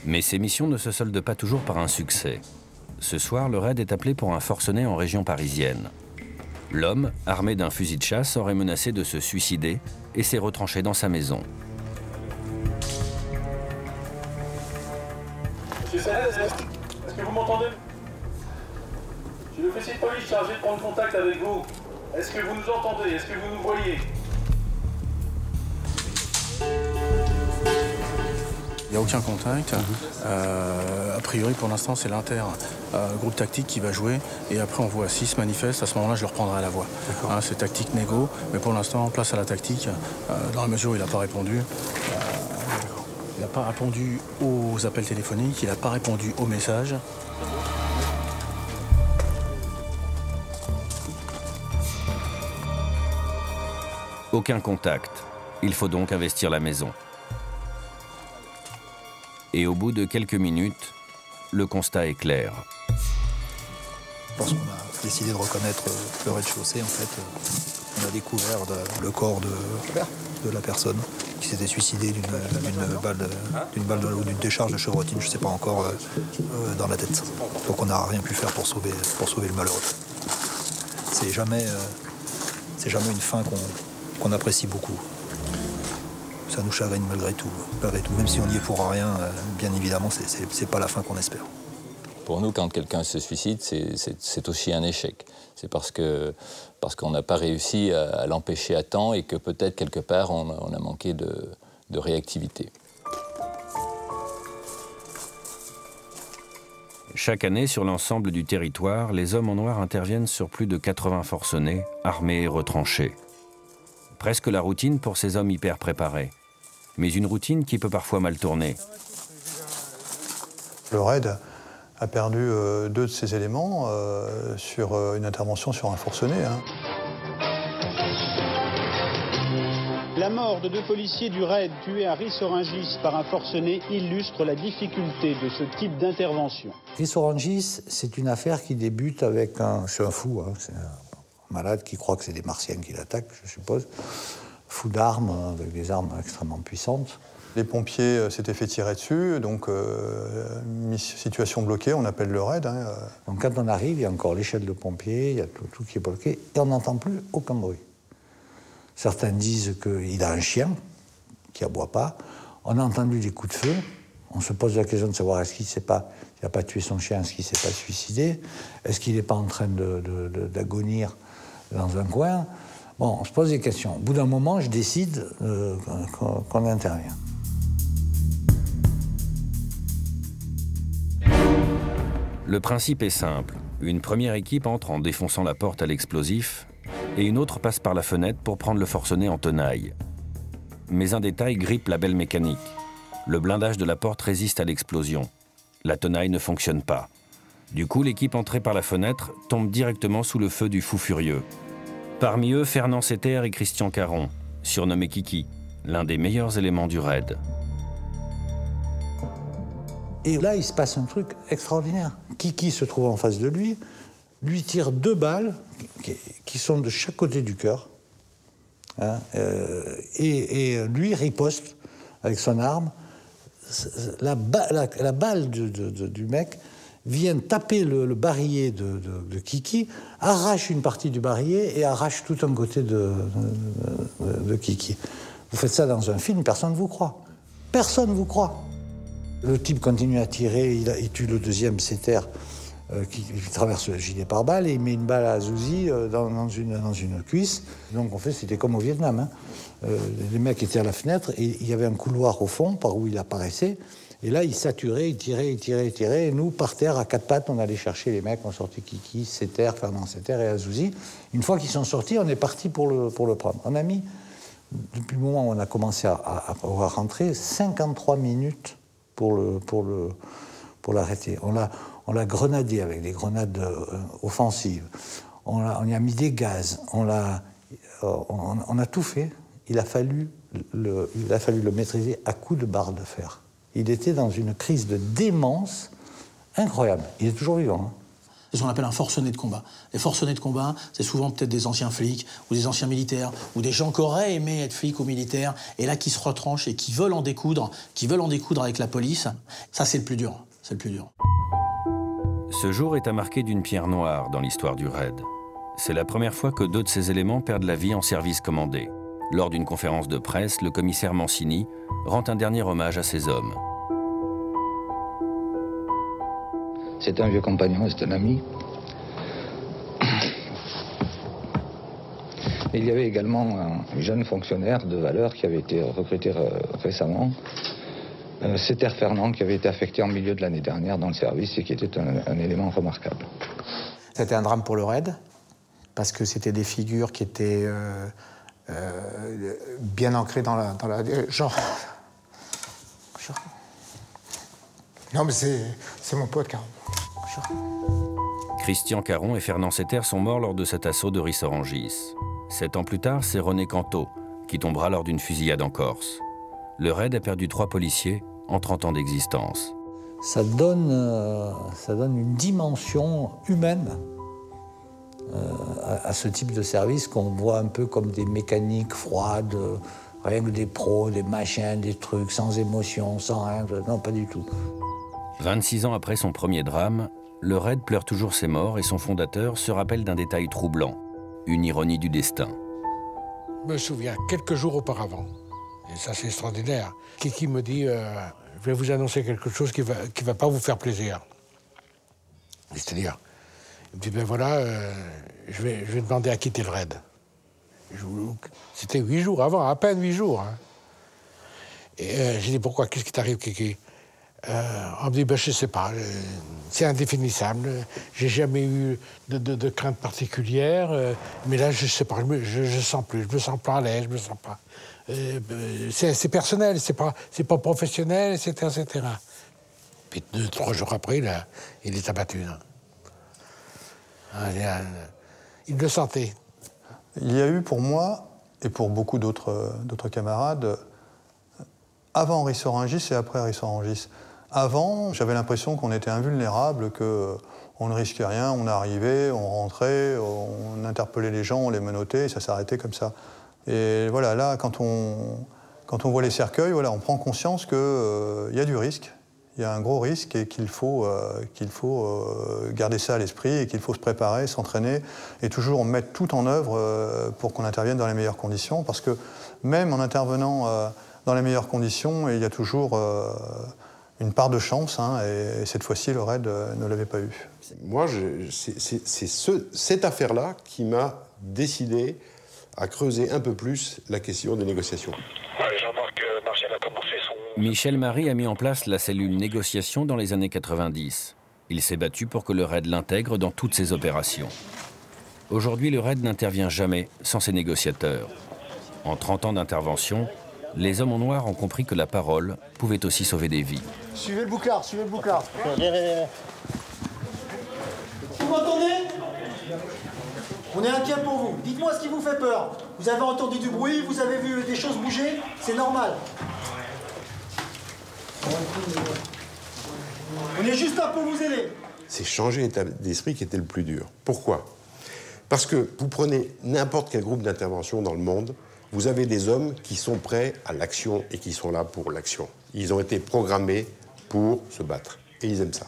Mais ces missions ne se soldent pas toujours par un succès. Ce soir, le raid est appelé pour un forcené en région parisienne. L'homme, armé d'un fusil de chasse, aurait menacé de se suicider et s'est retranché dans sa maison. Monsieur Céleste, est-ce que vous m'entendez? Je suis l'officier de police chargé de prendre contact avec vous. Est-ce que vous nous entendez? Est-ce que vous nous voyez? Il n'y a aucun contact. A priori, pour l'instant, c'est l'Inter, groupe tactique qui va jouer. Et après, on voit 6 manifestes. À ce moment-là, je le reprendrai à la voix. Hein, c'est tactique négo. Mais pour l'instant, place à la tactique. Dans la mesure où il n'a pas répondu. Il n'a pas répondu aux appels téléphoniques. Il n'a pas répondu aux messages. Aucun contact. Il faut donc investir la maison. Et au bout de quelques minutes, le constat est clair. Lorsqu'on a décidé de reconnaître le rez-de-chaussée, en fait, on a découvert le corps de la personne qui s'était suicidée d'une balle ou d'une décharge de chevrotine, je ne sais pas encore, dans la tête. Donc on n'a rien pu faire pour sauver le malheureux. C'est jamais une fin qu'on apprécie beaucoup. Ça nous chagrine malgré tout. Même si on n'y est pour rien, bien évidemment, c'est pas la fin qu'on espère. Pour nous, quand quelqu'un se suicide, c'est aussi un échec. C'est parce qu'on n'a pas réussi à l'empêcher à temps et que peut-être quelque part on a manqué de réactivité. Chaque année, sur l'ensemble du territoire, les hommes en noir interviennent sur plus de 80 forcenés, armés et retranchés. Presque la routine pour ces hommes hyper préparés. Mais une routine qui peut parfois mal tourner. Le raid a perdu 2 de ses éléments sur une intervention sur un forcené. Hein. La mort de 2 policiers du raid tués à Ris-Orangis par un forcené illustre la difficulté de ce type d'intervention. Ris-Orangis, c'est une affaire qui débute avec c'est un fou, hein, c'est un malade qui croit que c'est des Martiens qui l'attaquent, je suppose. Fou d'armes, avec des armes extrêmement puissantes. Les pompiers s'étaient fait tirer dessus, donc situation bloquée, on appelle le raid. Hein. Donc quand on arrive, il y a encore l'échelle de pompiers, il y a tout qui est bloqué, et on n'entend plus aucun bruit. Certains disent qu'il a un chien qui n'aboie pas. On a entendu des coups de feu. On se pose la question de savoir est-ce qu'il n'a pas tué son chien, est-ce qu'il ne s'est pas suicidé, est-ce qu'il n'est pas en train d'agonir dans un coin. Bon, on se pose des questions. Au bout d'un moment, je décide qu'on intervient. Le principe est simple. Une première équipe entre en défonçant la porte à l'explosif et une autre passe par la fenêtre pour prendre le forcené en tenaille. Mais un détail grippe la belle mécanique. Le blindage de la porte résiste à l'explosion. La tenaille ne fonctionne pas. Du coup, l'équipe entrée par la fenêtre tombe directement sous le feu du fou furieux. Parmi eux, Fernand Setter et Christian Caron, surnommé Kiki, l'un des meilleurs éléments du raid. Et là, il se passe un truc extraordinaire. Kiki se trouve en face de lui tire 2 balles qui sont de chaque côté du cœur, hein, et lui riposte avec son arme. La balle du mec vient taper le barillet de Kiki, arrache une partie du barillet et arrache tout un côté de Kiki. Vous faites ça dans un film, personne ne vous croit. Personne ne vous croit. Le type continue à tirer, il tue le deuxième Setter qui traverse le gilet pare-balles et il met une balle à Zouzi dans une cuisse. Donc en fait, c'était comme au Vietnam. Hein. Les mecs étaient à la fenêtre et il y avait un couloir au fond par où il apparaissait. Et là, il saturait, il tirait. Et nous, par terre, à quatre pattes, on allait chercher les mecs. On sortait Kiki, Setter, Fernand Setter et Azouzi. Une fois qu'ils sont sortis, on est parti pour le prendre. On a mis, depuis le moment où on a commencé à rentrer, 53 minutes pour l'arrêter. On l'a grenadé avec des grenades offensives. On y a mis des gaz. On a tout fait. Il a fallu le maîtriser à coups de barre de fer. Il était dans une crise de démence incroyable. Il est toujours vivant. Hein. C'est ce qu'on appelle un forcené de combat. Les forcenés de combat, c'est souvent peut-être des anciens flics ou des anciens militaires ou des gens qui auraient aimé être flics ou militaires et là qui se retranchent et qui veulent en découdre avec la police. Ça, c'est le plus dur. C'est le plus dur. Ce jour est à marquer d'une pierre noire dans l'histoire du raid. C'est la première fois que 2 de ces éléments perdent la vie en service commandé. Lors d'une conférence de presse, le commissaire Mancini rend un dernier hommage à ces hommes. C'est un vieux compagnon, c'est un ami. Il y avait également un jeune fonctionnaire de valeur qui avait été recruté récemment. Setter Fernand, qui avait été affecté en milieu de l'année dernière dans le service et qui était un élément remarquable. C'était un drame pour le raid, parce que c'était des figures qui étaient bien ancrées dans la genre... Non mais c'est mon pote, Caron. Christian Caron et Fernand Setter sont morts lors de cet assaut de Rissorangis. 7 ans plus tard, c'est René Canto qui tombera lors d'une fusillade en Corse. Le raid a perdu 3 policiers en 30 ans d'existence. Ça donne une dimension humaine à ce type de service qu'on voit un peu comme des mécaniques froides, rien que des pros, des machins, des trucs, sans émotion, sans rien. Non, pas du tout. 26 ans après son premier drame, le raid pleure toujours ses morts et son fondateur se rappelle d'un détail troublant, une ironie du destin. Je me souviens, quelques jours auparavant, et ça c'est extraordinaire, Kiki me dit je vais vous annoncer quelque chose qui va pas vous faire plaisir. C'est-à-dire, il me dit ben voilà, je vais demander à quitter le raid. C'était 8 jours avant, à peine 8 jours. Hein. Et j'ai dit pourquoi, qu'est-ce qui t'arrive, Kiki? On me dit ben je sais pas, c'est indéfinissable, j'ai jamais eu de crainte particulière, mais là je sais pas, je sens plus, je me sens pas à l'aise, je me sens pas. C'est personnel, c'est pas professionnel, etc. Puis 2-3 jours après, là, il est abattu. Il le sentait. Il y a eu pour moi, et pour beaucoup d'autres camarades, avant Rissorangis et après Rissorangis. Avant, j'avais l'impression qu'on était invulnérable, qu'on ne risquait rien, on arrivait, on rentrait, on interpellait les gens, on les menottait, et ça s'arrêtait comme ça. Et voilà, là, quand on voit les cercueils, voilà, on prend conscience qu'il y a du risque, il y a un gros risque et qu'il faut garder ça à l'esprit et qu'il faut se préparer, s'entraîner et toujours mettre tout en œuvre pour qu'on intervienne dans les meilleures conditions. Parce que même en intervenant dans les meilleures conditions, il y a toujours une part de chance, hein, et cette fois-ci, le raid ne l'avait pas eu. Moi, c'est cette affaire-là qui m'a décidé à creuser un peu plus la question des négociations. Jean-Marc Martial a commencé son... Michel Marie a mis en place la cellule négociation dans les années 90. Il s'est battu pour que le raid l'intègre dans toutes ses opérations. Aujourd'hui, le raid n'intervient jamais sans ses négociateurs. En 30 ans d'intervention, les hommes en noir ont compris que la parole pouvait aussi sauver des vies. Suivez le bouclard, suivez le bouclard. Vous m'entendez? On est inquiet pour vous. Dites-moi ce qui vous fait peur. Vous avez entendu du bruit, vous avez vu des choses bouger, c'est normal. On est juste là pour vous aider. C'est changer l'état d'esprit qui était le plus dur. Pourquoi? Parce que vous prenez n'importe quel groupe d'intervention dans le monde, vous avez des hommes qui sont prêts à l'action et qui sont là pour l'action. Ils ont été programmés pour se battre. Et ils aiment ça.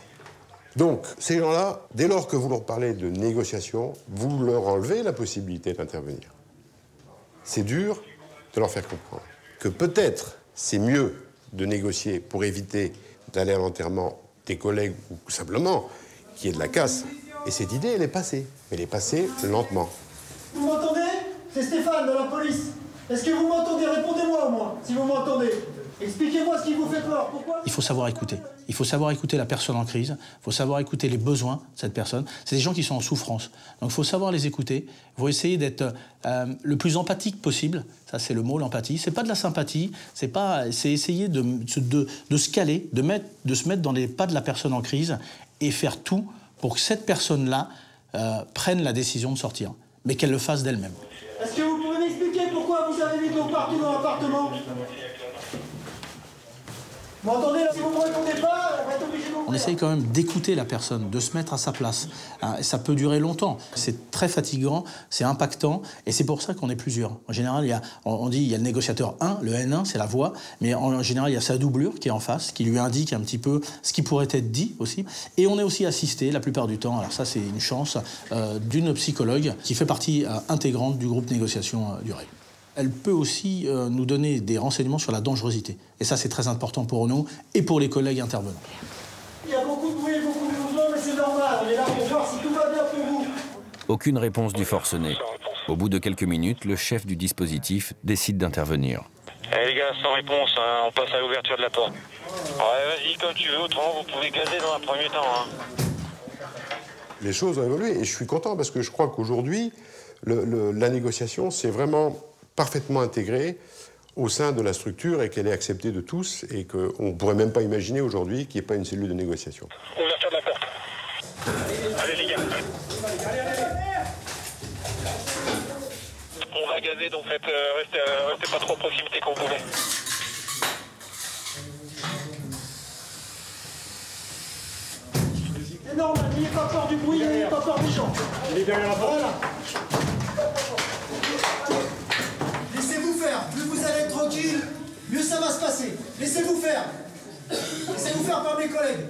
Donc, ces gens-là, dès lors que vous leur parlez de négociation, vous leur enlevez la possibilité d'intervenir. C'est dur de leur faire comprendre que peut-être c'est mieux de négocier pour éviter d'aller à l'enterrement des collègues ou simplement qu'il y ait de la casse. Et cette idée, elle est passée. Mais elle est passée lentement. Vous m'entendez? C'est Stéphane de la police. Est-ce que vous m'entendez? Répondez-moi au moins, si vous m'entendez. Expliquez-moi ce qui vous fait peur. Pourquoi? Il faut savoir écouter. Il faut savoir écouter la personne en crise. Il faut savoir écouter les besoins de cette personne. C'est des gens qui sont en souffrance. Donc il faut savoir les écouter. Il faut essayer d'être le plus empathique possible. Ça, c'est le mot, l'empathie. C'est pas de la sympathie. C'est essayer de se caler, de se mettre dans les pas de la personne en crise et faire tout pour que cette personne-là prenne la décision de sortir, mais qu'elle le fasse d'elle-même. Est-ce que vous pouvez m'expliquer pourquoi vous avez mis de l'eau partout dans l'appartement? Vous m'entendez là? Si vous ne me répondez pas, on va être obligé de vous... On essaye quand même d'écouter la personne, de se mettre à sa place. Ça peut durer longtemps. C'est très fatigant, c'est impactant, et c'est pour ça qu'on est plusieurs. En général, on dit il y a le négociateur 1, le N1, c'est la voix, mais en général, il y a sa doublure qui est en face, qui lui indique un petit peu ce qui pourrait être dit aussi. Et on est aussi assisté, la plupart du temps, alors ça c'est une chance, d'une psychologue qui fait partie intégrante du groupe négociation du RAID. Elle peut aussi nous donner des renseignements sur la dangerosité. Et ça, c'est très important pour nous et pour les collègues intervenants. Il y a beaucoup de bruit et beaucoup de mouvement, mais c'est normal. On est là pour voir si tout va bien pour vous. Aucune réponse du forcené. Au bout de quelques minutes, le chef du dispositif décide d'intervenir. Eh les gars, sans réponse, hein, on passe à l'ouverture de la porte. Ouais, vas-y, comme tu veux, autrement vous pouvez gazer dans un premier temps. Hein. Les choses ont évolué et je suis content parce que je crois qu'aujourd'hui, la négociation, c'est vraiment parfaitement intégrée au sein de la structure et qu'elle est acceptée de tous et qu'on ne pourrait même pas imaginer aujourd'hui qu'il n'y ait pas une cellule de négociation. Ouverture de la porte. Allez les gars. On va gazer, donc restez pas trop à proximité quand vous pouvez. C'est normal, n'ayez pas peur du bruit, n'ayez pas peur des gens. Il est derrière la porte. Voilà. Laissez-vous faire, plus vous allez être tranquille, mieux ça va se passer. Laissez-vous faire. Laissez-vous faire par mes collègues.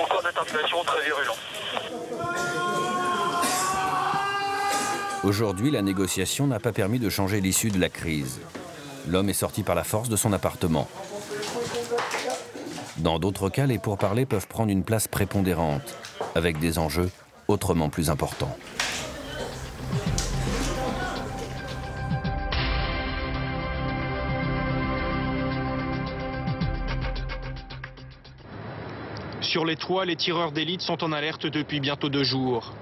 Encore des tentations très virulents. Aujourd'hui, la négociation n'a pas permis de changer l'issue de la crise. L'homme est sorti par la force de son appartement. Dans d'autres cas, les pourparlers peuvent prendre une place prépondérante, avec des enjeux autrement plus importants. Sur les toits, les tireurs d'élite sont en alerte depuis bientôt 2 jours.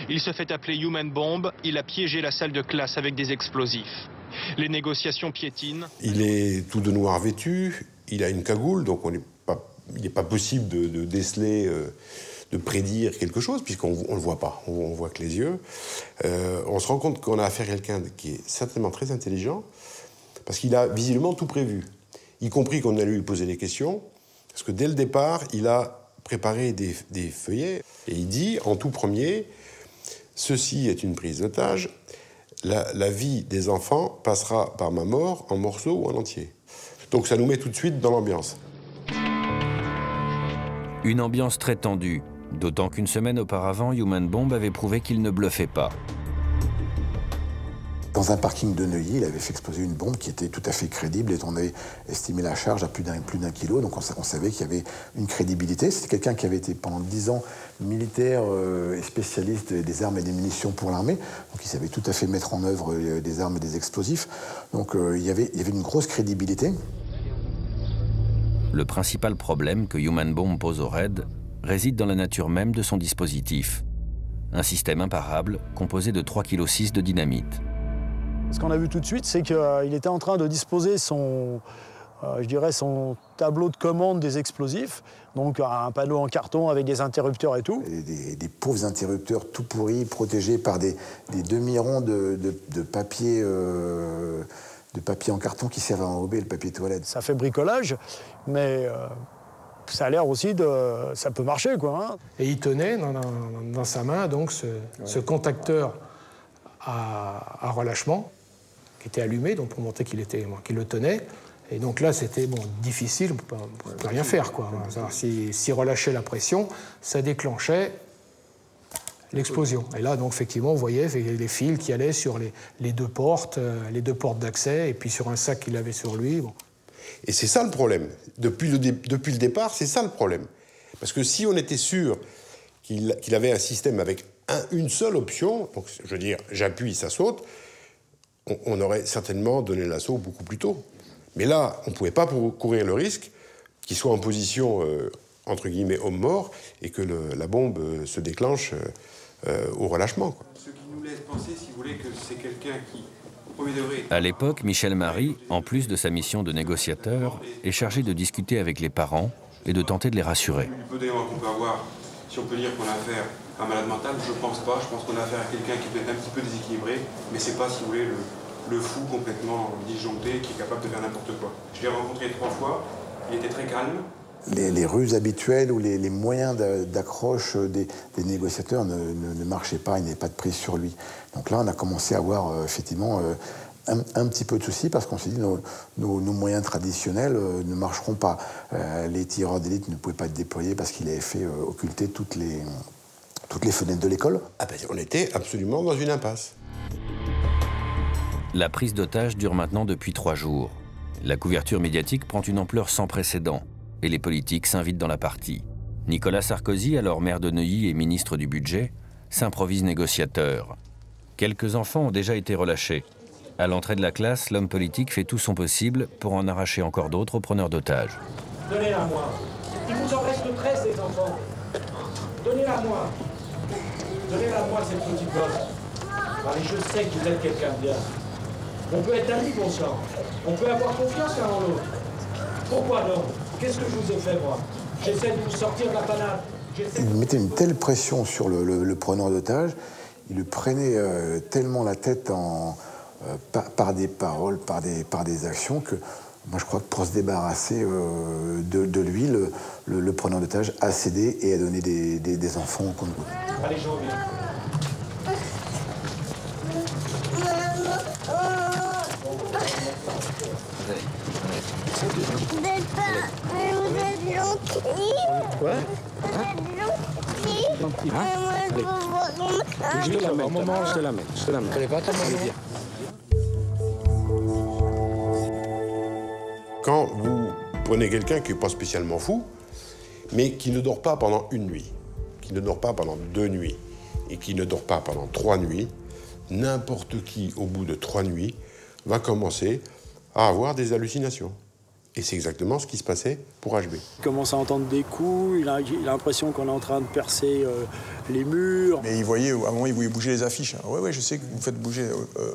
Il se fait appeler Human Bomb, il a piégé la salle de classe avec des explosifs. Les négociations piétinent. Il est tout de noir vêtu, il a une cagoule, donc il n'est pas possible de déceler, de prédire quelque chose, puisqu'on ne le voit pas, on voit que les yeux. On se rend compte qu'on a affaire à quelqu'un qui est certainement très intelligent, parce qu'il a visiblement tout prévu, y compris qu'on allait lui poser des questions, parce que dès le départ, il a préparé des feuillets, et il dit, en tout premier, ceci est une prise d'otage, la vie des enfants passera par ma mort en morceaux ou en entier. Donc ça nous met tout de suite dans l'ambiance. Une ambiance très tendue, d'autant qu'une semaine auparavant, Human Bomb avait prouvé qu'il ne bluffait pas. Dans un parking de Neuilly, il avait fait exploser une bombe qui était tout à fait crédible et on avait estimé la charge à plus d'un kilo, donc on savait qu'il y avait une crédibilité. C'était quelqu'un qui avait été pendant 10 ans militaire et spécialiste des armes et des munitions pour l'armée, donc il savait tout à fait mettre en œuvre des armes et des explosifs, donc il y avait une grosse crédibilité. Le principal problème que Human Bomb pose au RAID réside dans la nature même de son dispositif. Un système imparable composé de 3,6 kg de dynamite. Ce qu'on a vu tout de suite, c'est qu'il était en train de disposer son tableau de commande des explosifs, donc un panneau en carton avec des interrupteurs et tout. Et des pauvres interrupteurs tout pourris, protégés par des demi-ronds de papier en carton qui servent à enrober le papier toilette. Ça fait bricolage, mais ça a l'air aussi ça peut marcher, quoi. Hein. Et il tenait dans sa main donc ce contacteur à relâchement, qui était allumé, donc pour montrer qu'il le tenait. Et donc là, c'était difficile, on ne peut rien faire, quoi. S'il relâchait la pression, ça déclenchait l'explosion. Et là, donc, effectivement, on voyait les fils qui allaient sur les deux portes d'accès, et puis sur un sac qu'il avait sur lui. Bon. Et c'est ça le problème. Depuis le départ, c'est ça le problème. Parce que si on était sûr qu'il avait un système avec une seule option, donc je veux dire, j'appuie, ça saute, on aurait certainement donné l'assaut beaucoup plus tôt. Mais là, on ne pouvait pas courir le risque qu'il soit en position, entre guillemets, homme-mort, et que la bombe se déclenche au relâchement, quoi. Ce qui nous laisse penser, si vous voulez, que c'est quelqu'un qui, au premier degré... À l'époque, Michel Marie, en plus de sa mission de négociateur, est chargé de discuter avec les parents et de tenter de les rassurer. Le peu d'éléments qu'on peut avoir, si on peut dire qu'on a affaire à un malade mental, je ne pense pas. Je pense qu'on a affaire à quelqu'un qui peut être un petit peu déséquilibré, mais c'est pas, si vous voulez, le fou complètement disjoncté qui est capable de faire n'importe quoi. Je l'ai rencontré 3 fois, il était très calme. Les ruses habituelles ou les moyens d'accroche des négociateurs ne marchaient pas, il n'y avait pas de prise sur lui. Donc là, on a commencé à avoir effectivement un petit peu de soucis parce qu'on s'est dit nos moyens traditionnels ne marcheront pas. Les tireurs d'élite ne pouvaient pas être déployés parce qu'il avait fait occulter toutes les fenêtres de l'école. Ah ben, on était absolument dans une impasse. La prise d'otage dure maintenant depuis 3 jours. La couverture médiatique prend une ampleur sans précédent et les politiques s'invitent dans la partie. Nicolas Sarkozy, alors maire de Neuilly et ministre du Budget, s'improvise négociateur. Quelques enfants ont déjà été relâchés. À l'entrée de la classe, l'homme politique fait tout son possible pour en arracher encore d'autres aux preneurs d'otages. Donnez-la moi. Il vous en reste 13 des enfants. Donnez-la moi. Donnez-la moi cette petite gosse. Allez, je sais que vous êtes quelqu'un de bien. On peut être amis, bon sang. On peut avoir confiance l'un en l'autre. Pourquoi non? Qu'est-ce que je vous ai fait, moi? J'essaie de vous sortir de la panade. Il mettait une telle pression sur le preneur d'otage, il lui prenait tellement la tête par des paroles, par des actions, que moi je crois que pour se débarrasser de lui, le preneur d'otage a cédé et a donné des enfants au compte-gouttes. Allez, je reviens. Vous êtes gentil. Quoi? Vous êtes gentil. Je te la mets, maman, je te la mets. Je te la mets. Elle est pas tellement bien. Quand vous prenez quelqu'un qui n'est pas spécialement fou, mais qui ne dort pas pendant une nuit, qui ne dort pas pendant 2 nuits, et qui ne dort pas pendant 3 nuits, n'importe qui, au bout de 3 nuits, va commencer à avoir des hallucinations. Et c'est exactement ce qui se passait pour HB. Il commence à entendre des coups, il a l'impression qu'on est en train de percer les murs. Mais il voyait, à un moment, il voulait bouger les affiches. Ouais, je sais que vous faites bouger.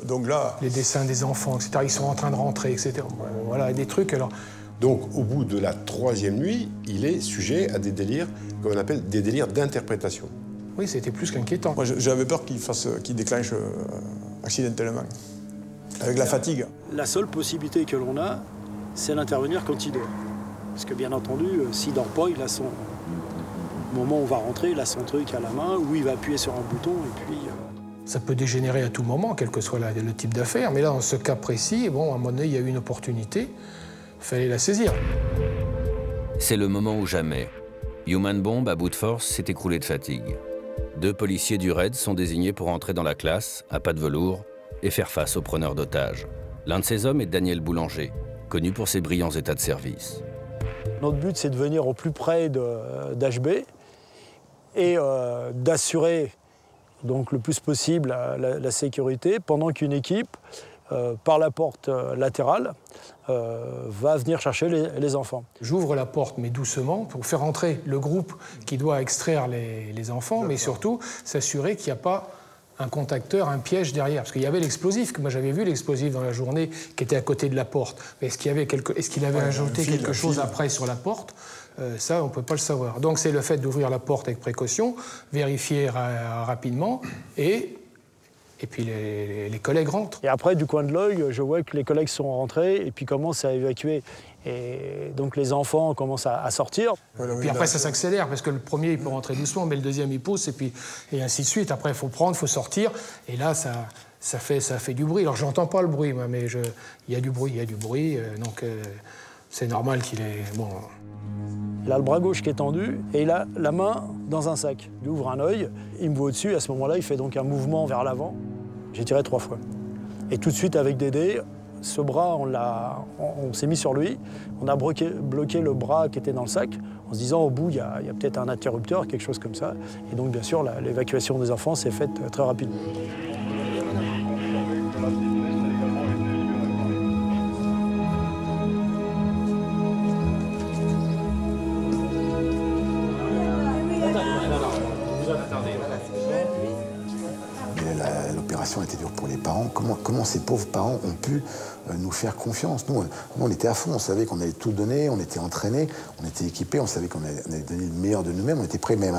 Donc là... Les dessins des enfants, etc., ils sont en train de rentrer, etc. Voilà, des trucs, alors... Donc, au bout de la 3e nuit, il est sujet à des délires, qu'on appelle des délires d'interprétation. Oui, c'était plus qu'inquiétant. Moi, j'avais peur qu'il déclenche accidentellement, avec la fatigue. La seule possibilité que l'on a, c'est d'intervenir quand il dort. Parce que bien entendu, s'il dort pas, il a son... Au moment où on va rentrer, il a son truc à la main, où il va appuyer sur un bouton, et puis... Ça peut dégénérer à tout moment, quel que soit le type d'affaire. Mais là, dans ce cas précis, bon, à un moment donné, il y a eu une opportunité, il fallait la saisir. C'est le moment ou jamais. Human Bomb, à bout de force, s'est écroulé de fatigue. 2 policiers du RAID sont désignés pour entrer dans la classe, à pas de velours, et faire face aux preneurs d'otages. L'un de ces hommes est Daniel Boulanger, connu pour ses brillants états de service. Notre but, c'est de venir au plus près d'HB et d'assurer donc, le plus possible la sécurité pendant qu'une équipe, par la porte latérale, va venir chercher les enfants. J'ouvre la porte, mais doucement, pour faire entrer le groupe qui doit extraire les enfants, mais surtout s'assurer qu'il n'y a pas un contacteur, un piège derrière. Parce qu'il y avait l'explosif, que moi j'avais vu l'explosif dans la journée, qui était à côté de la porte. Mais est-ce qu'il avait ajouté quelque chose après sur la porte? Ça, on ne peut pas le savoir. Donc c'est le fait d'ouvrir la porte avec précaution, vérifier rapidement, et puis les collègues rentrent. Et après, du coin de l'œil, je vois que les collègues sont rentrés et puis commencent à évacuer. Et donc les enfants commencent à sortir. Puis après, ça s'accélère, parce que le premier, il peut rentrer doucement, mais le deuxième, il pousse, et ainsi de suite. Après, il faut prendre, il faut sortir. Et là, ça fait du bruit. Alors j'entends pas le bruit, moi, mais il y a du bruit, donc c'est normal qu'il est... Bon. Il a le bras gauche qui est tendu et il a la main dans un sac. Il ouvre un œil, il me voit au-dessus, à ce moment-là, il fait donc un mouvement vers l'avant. J'ai tiré 3 fois. Et tout de suite, avec Dédé, ce bras, on s'est mis sur lui, on a bloqué le bras qui était dans le sac, en se disant au bout, il y a peut-être un interrupteur, quelque chose comme ça. Et donc, bien sûr, l'évacuation des enfants s'est faite très rapidement. L'opération était dure pour les parents. Comment ces pauvres parents ont pu nous faire confiance? Nous, on était à fond, on savait qu'on allait tout donner, on était entraînés, on était équipés, on savait qu'on allait donner le meilleur de nous-mêmes, on était prêts même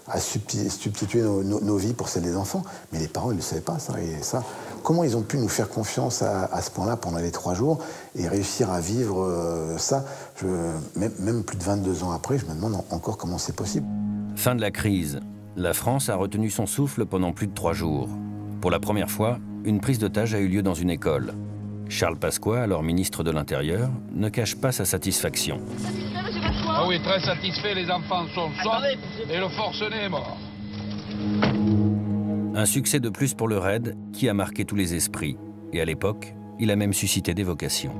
à substituer nos vies pour celles des enfants. Mais les parents, ils ne le savaient pas, ça. Et ça, comment ils ont pu nous faire confiance à ce point-là pendant les 3 jours et réussir à vivre ça? Même plus de 22 ans après, je me demande encore comment c'est possible. Fin de la crise. La France a retenu son souffle pendant plus de 3 jours. Pour la première fois, une prise d'otage a eu lieu dans une école. Charles Pasqua, alors ministre de l'Intérieur, ne cache pas sa satisfaction. Ah oui, très satisfait, les enfants sont saufs et le forcené est mort. Un succès de plus pour le RAID qui a marqué tous les esprits. Et à l'époque, il a même suscité des vocations.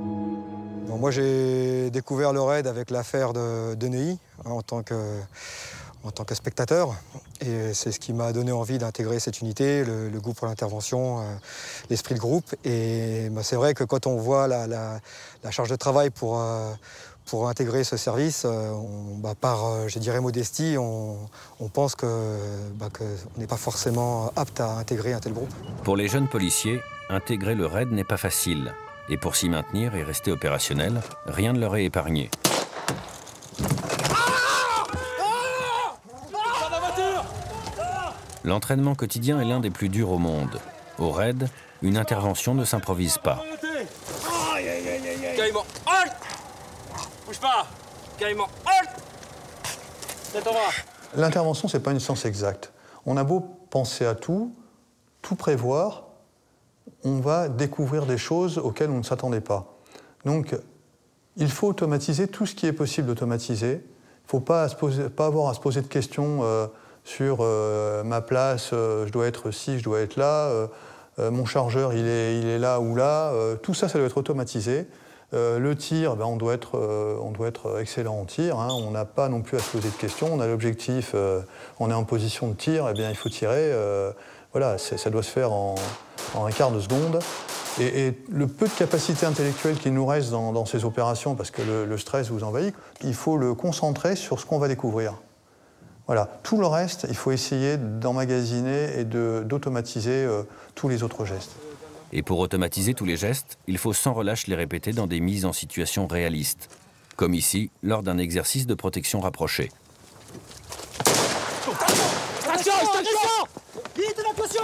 Bon, moi, j'ai découvert le RAID avec l'affaire de Neuilly en tant que spectateur. Et c'est ce qui m'a donné envie d'intégrer cette unité, le goût pour l'intervention, l'esprit de groupe. Et bah, c'est vrai que quand on voit la charge de travail pour intégrer ce service, par, je dirais, modestie, on pense qu'on n'est pas forcément apte à intégrer un tel groupe. Pour les jeunes policiers, intégrer le RAID n'est pas facile. Et pour s'y maintenir et rester opérationnel, rien ne leur est épargné. L'entraînement quotidien est l'un des plus durs au monde. Au RAID, une intervention ne s'improvise pas. Carrément, halt! Bouge pas! Carrément, halt! Tête en bas. L'intervention, ce n'est pas une science exacte. On a beau penser à tout prévoir, on va découvrir des choses auxquelles on ne s'attendait pas. Donc, il faut automatiser tout ce qui est possible d'automatiser. Il ne faut pas avoir à se poser de questions sur ma place, je dois être ci, je dois être là, mon chargeur, il est là ou là. Tout ça, ça doit être automatisé. Le tir, on doit être excellent en tir. Hein. On n'a pas non plus à se poser de questions. On a l'objectif, on est en position de tir, eh bien, il faut tirer. Voilà, ça doit se faire en un quart de seconde. Et le peu de capacité intellectuelle qu'il nous reste dans ces opérations, parce que le stress vous envahit, il faut le concentrer sur ce qu'on va découvrir. Voilà. Tout le reste, il faut essayer d'emmagasiner et d'automatiser tous les autres gestes. Et pour automatiser tous les gestes, il faut sans relâche les répéter dans des mises en situation réalistes, comme ici, lors d'un exercice de protection rapprochée. Attention, attention! Vite, évacuation!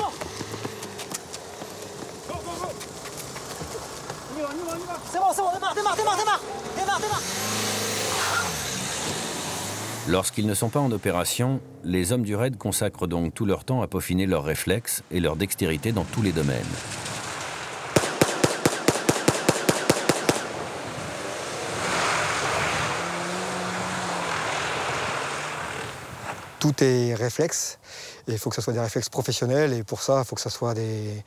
C'est bon, démarre! Lorsqu'ils ne sont pas en opération, les hommes du RAID consacrent donc tout leur temps à peaufiner leurs réflexes et leur dextérité dans tous les domaines. Tout est réflexe, et il faut que ce soit des réflexes professionnels, et pour ça, il faut que ce soit le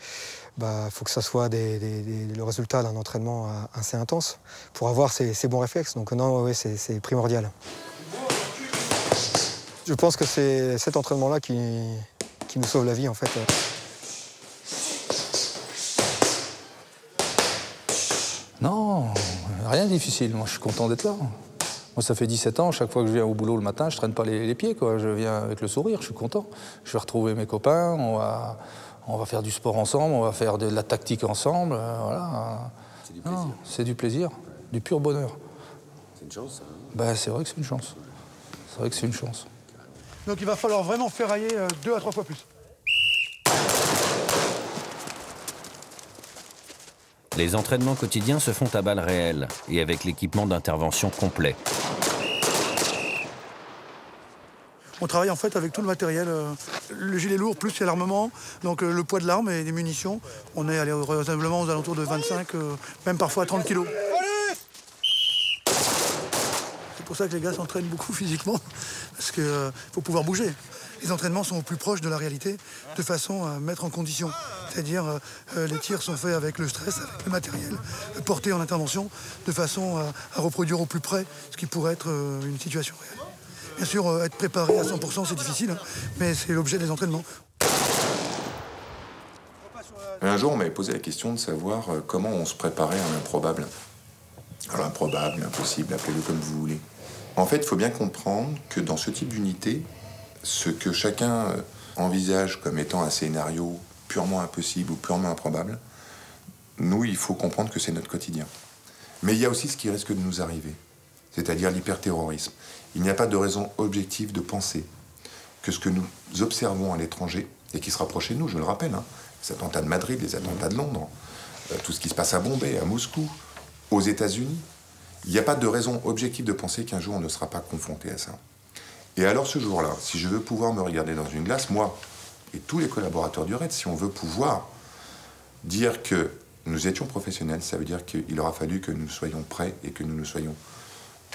résultat d'un entraînement assez intense pour avoir ces bons réflexes. Donc non, ouais, c'est primordial. Je pense que c'est cet entraînement-là qui nous sauve la vie, en fait. Non, rien de difficile. Moi, je suis content d'être là. Moi, ça fait 17 ans, chaque fois que je viens au boulot le matin, je traîne pas les pieds, quoi. Je viens avec le sourire, je suis content. Je vais retrouver mes copains, on va faire du sport ensemble, on va faire de la tactique ensemble, voilà. C'est du plaisir. C'est du plaisir, du pur bonheur. C'est une chance, ça, hein? Ben, c'est vrai que c'est une chance. C'est vrai que c'est une chance. Donc il va falloir vraiment ferrailler 2 à 3 fois plus. Les entraînements quotidiens se font à balles réelles et avec l'équipement d'intervention complet. On travaille en fait avec tout le matériel, le gilet lourd plus l'armement, donc le poids de l'arme et des munitions. On est raisonnablement aux alentours de 25, même parfois 30 kilos. C'est pour ça que les gars s'entraînent beaucoup physiquement, parce qu'il faut pouvoir bouger. Les entraînements sont au plus proche de la réalité, de façon à mettre en condition. C'est-à-dire, les tirs sont faits avec le stress, avec le matériel porté en intervention, de façon à reproduire au plus près ce qui pourrait être une situation réelle. Bien sûr, être préparé à 100%, c'est difficile, hein, mais c'est l'objet des entraînements. Un jour, on m'avait posé la question de savoir comment on se préparait à l'improbable. Alors, improbable, impossible, appelez-le comme vous voulez. En fait, il faut bien comprendre que dans ce type d'unité, ce que chacun envisage comme étant un scénario purement impossible ou purement improbable, nous, il faut comprendre que c'est notre quotidien. Mais il y a aussi ce qui risque de nous arriver, c'est-à-dire l'hyperterrorisme. Il n'y a pas de raison objective de penser que ce que nous observons à l'étranger, et qui se rapproche de nous, je le rappelle, hein, les attentats de Madrid, les attentats de Londres, tout ce qui se passe à Bombay, à Moscou, aux États-Unis, il n'y a pas de raison objective de penser qu'un jour on ne sera pas confronté à ça. Et alors ce jour-là, si je veux pouvoir me regarder dans une glace, moi et tous les collaborateurs du RAID, si on veut pouvoir dire que nous étions professionnels, ça veut dire qu'il aura fallu que nous soyons prêts et que nous nous soyons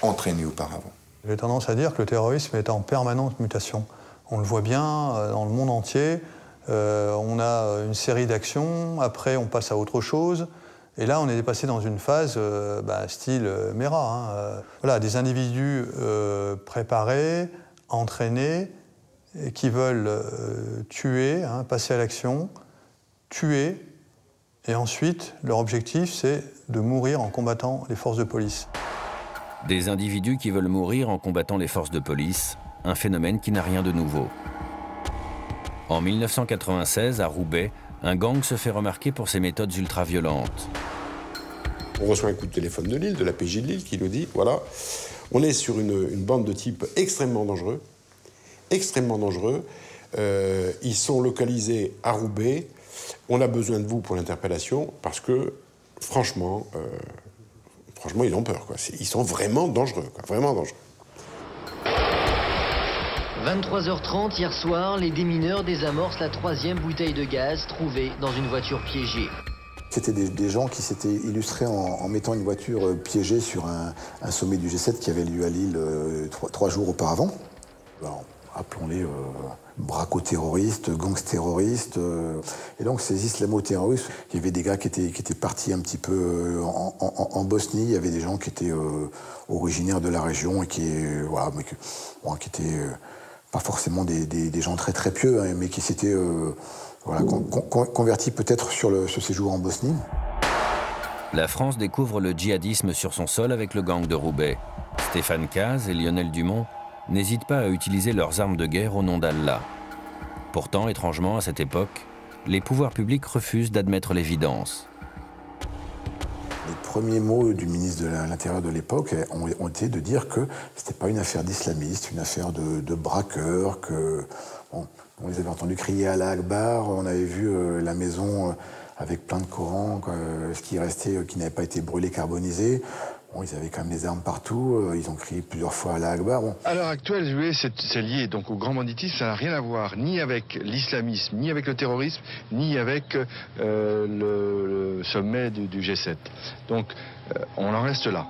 entraînés auparavant. J'ai tendance à dire que le terrorisme est en permanente mutation. On le voit bien dans le monde entier. On a une série d'actions, après on passe à autre chose. Et là, on est passé dans une phase style Mera. Hein. Voilà, des individus préparés, entraînés, et qui veulent tuer, hein, passer à l'action, tuer, et ensuite, leur objectif, c'est de mourir en combattant les forces de police. Des individus qui veulent mourir en combattant les forces de police, un phénomène qui n'a rien de nouveau. En 1996, à Roubaix, un gang se fait remarquer pour ses méthodes ultra-violentes. On reçoit un coup de téléphone de Lille, de la PJ de Lille, qui nous dit, voilà, on est sur une bande de type extrêmement dangereux, ils sont localisés à Roubaix, on a besoin de vous pour l'interpellation, parce que, franchement, ils ont peur, quoi. Ils sont vraiment dangereux, quoi, vraiment dangereux. 23h30 hier soir, les démineurs désamorcent la 3e bouteille de gaz trouvée dans une voiture piégée. C'était des gens qui s'étaient illustrés en mettant une voiture piégée sur un sommet du G7 qui avait lieu à Lille 3 jours auparavant. Alors, appelons-les braco-terroristes, gangs-terroristes. Et donc ces islamo-terroristes, il y avait des gars qui étaient partis un petit peu en Bosnie, il y avait des gens qui étaient originaires de la région et qui étaient pas forcément des gens très très pieux, hein, mais qui s'étaient convertis peut-être sur ce séjour en Bosnie. La France découvre le djihadisme sur son sol avec le gang de Roubaix. Stéphane Caz et Lionel Dumont n'hésitent pas à utiliser leurs armes de guerre au nom d'Allah. Pourtant, étrangement, à cette époque, les pouvoirs publics refusent d'admettre l'évidence. Les premiers mots du ministre de l'Intérieur de l'époque ont été de dire que c'était pas une affaire d'islamistes, une affaire de braqueurs, que on les avait entendus crier Allah Akbar, on avait vu la maison avec plein de Corans, ce qui restait, qui n'avait pas été brûlé, carbonisé. Bon, ils avaient quand même des armes partout, ils ont crié plusieurs fois Allah Akbar. Bon. À l'heure actuelle, c'est lié donc au grand banditisme, ça n'a rien à voir ni avec l'islamisme, ni avec le terrorisme, ni avec le sommet du G7. Donc on en reste là.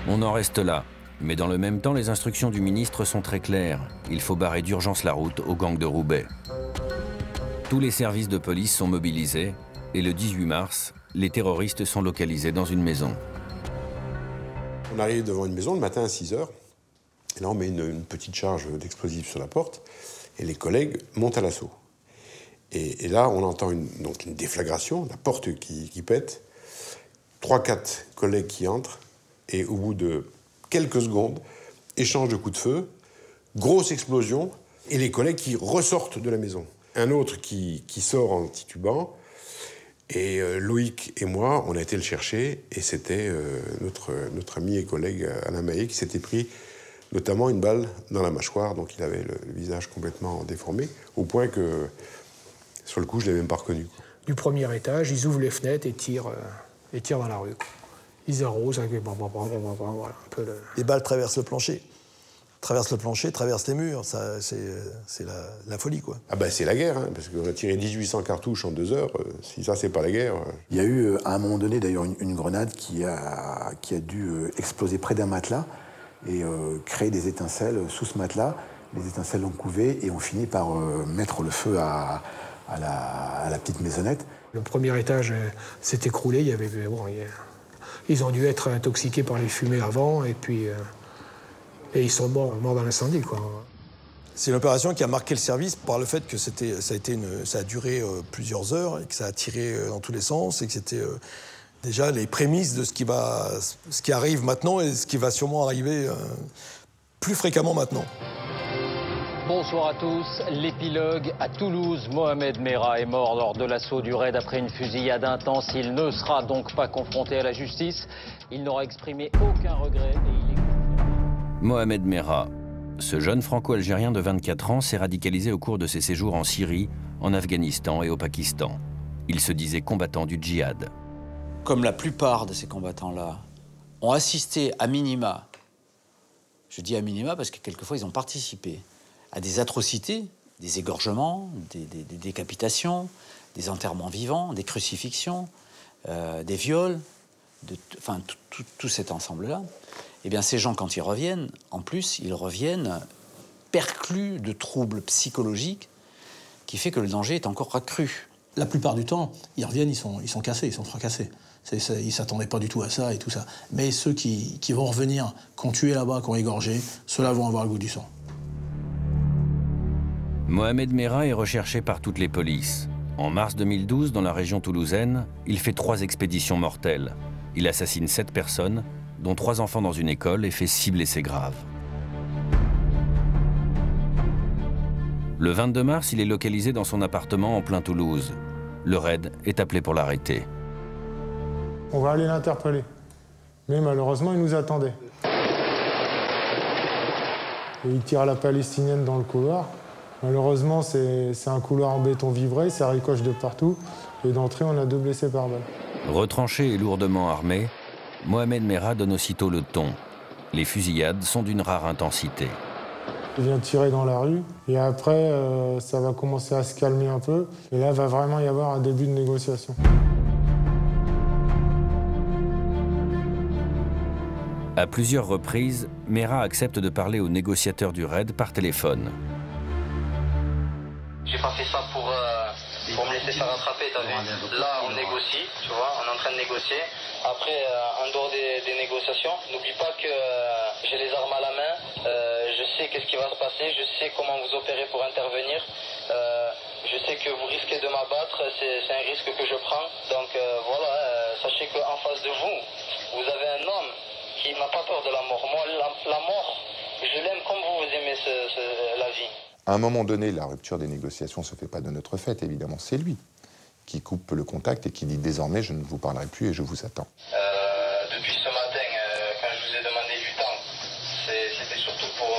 On en reste là. Mais dans le même temps, les instructions du ministre sont très claires. Il faut barrer d'urgence la route au gang de Roubaix. Tous les services de police sont mobilisés et le 18 mars, les terroristes sont localisés dans une maison. On arrive devant une maison le matin à 6 h. Et là, on met une petite charge d'explosifs sur la porte et les collègues montent à l'assaut. Et là, on entend une déflagration, la porte qui pète, 3-4 collègues qui entrent et au bout de quelques secondes, échange de coups de feu, grosse explosion et les collègues qui ressortent de la maison. Un autre qui sort en titubant. Et Loïc et moi, on a été le chercher, et c'était notre ami et collègue Alain Maillet qui s'était pris notamment une balle dans la mâchoire, donc il avait le visage complètement déformé, au point que, sur le coup, je ne l'ai même pas reconnu. Du premier étage, ils ouvrent les fenêtres et tirent dans la rue. Ils arrosent avec voilà, un peu Les balles traversent le plancher. traverse le plancher, traverse les murs. C'est la folie, quoi. Ah bah c'est la guerre, hein, parce qu'on a tiré 1800 cartouches en 2 heures. Si ça, c'est pas la guerre... Il y a eu, à un moment donné, d'ailleurs, une grenade qui a dû exploser près d'un matelas et créer des étincelles sous ce matelas. Les étincelles ont couvé et ont fini par mettre le feu à la petite maisonnette. Le premier étage s'est écroulé. Ils ont dû être intoxiqués par les fumées avant, et puis ils sont morts dans l'incendie, quoi. C'est une opération qui a marqué le service par le fait que ça a duré plusieurs heures et que ça a tiré dans tous les sens et que c'était déjà les prémices de ce qui arrive maintenant et ce qui va sûrement arriver plus fréquemment maintenant. Bonsoir à tous. L'épilogue à Toulouse. Mohamed Merah est mort lors de l'assaut du raid après une fusillade intense. Il ne sera donc pas confronté à la justice. Il n'aura exprimé aucun regret et il est... Mohamed Merah. Ce jeune franco-algérien de 24 ans s'est radicalisé au cours de ses séjours en Syrie, en Afghanistan et au Pakistan. Il se disait combattant du djihad. Comme la plupart de ces combattants-là ont assisté à minima, je dis à minima parce que quelquefois ils ont participé à des atrocités, des égorgements, des décapitations, des enterrements vivants, des crucifixions, des viols, enfin tout cet ensemble-là. Eh bien, ces gens, quand ils reviennent, en plus, ils reviennent perclus de troubles psychologiques qui fait que le danger est encore accru. La plupart du temps, ils reviennent, ils sont cassés, ils sont fracassés. Ils ne s'attendaient pas du tout à ça et tout ça. Mais ceux qui vont revenir, qui ont tué là-bas, qui ont égorgé, ceux-là vont avoir le goût du sang. Mohamed Merah est recherché par toutes les polices. En mars 2012, dans la région toulousaine, il fait 3 expéditions mortelles. Il assassine 7 personnes, dont 3 enfants dans une école, et fait 6 blessés graves. Le 22 mars, il est localisé dans son appartement en plein Toulouse. Le raid est appelé pour l'arrêter. On va aller l'interpeller. Mais malheureusement, il nous attendait. Et il tire à la palestinienne dans le couloir. Malheureusement, c'est un couloir en béton vibré, ça ricoche de partout. Et d'entrée, on a 2 blessés par balle. Retranché et lourdement armé, Mohamed Merah donne aussitôt le ton. Les fusillades sont d'une rare intensité. Il vient tirer dans la rue et après, ça va commencer à se calmer un peu. Et là, il va vraiment y avoir un début de négociation. À plusieurs reprises, Merah accepte de parler aux négociateurs du raid par téléphone. J'ai pas fait ça pour me laisser faire attraper, t'as vu. Là, on négocie, tu vois, on est en train de négocier. Après, en dehors des négociations, n'oublie pas que j'ai les armes à la main, je sais qu'est-ce qui va se passer, je sais comment vous opérez pour intervenir, je sais que vous risquez de m'abattre, c'est un risque que je prends. Donc voilà, sachez qu'en face de vous, vous avez un homme qui n'a pas peur de la mort. Moi, la mort, je l'aime comme vous aimez la vie. À un moment donné, la rupture des négociations ne se fait pas de notre fait, évidemment, c'est lui qui coupe le contact et qui dit désormais je ne vous parlerai plus et je vous attends. Depuis ce matin, quand je vous ai demandé du temps, c'était surtout pour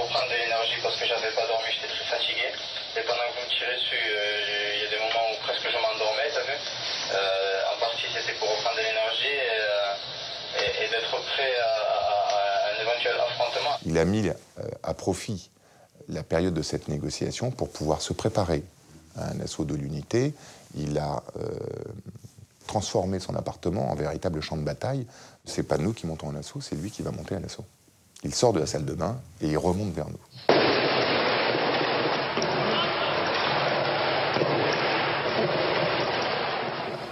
reprendre de l'énergie parce que j'avais pas dormi, j'étais très fatigué. Et pendant que vous me tirez dessus, il y a des moments où presque je m'endormais, t'as vu. En partie c'était pour reprendre de l'énergie et d'être prêt à un éventuel affrontement. Il a mis à profit la période de cette négociation pour pouvoir se préparer à un assaut de l'unité. Il a transformé son appartement en véritable champ de bataille. C'est pas nous qui montons un assaut, c'est lui qui va monter un assaut. Il sort de la salle de bain et il remonte vers nous.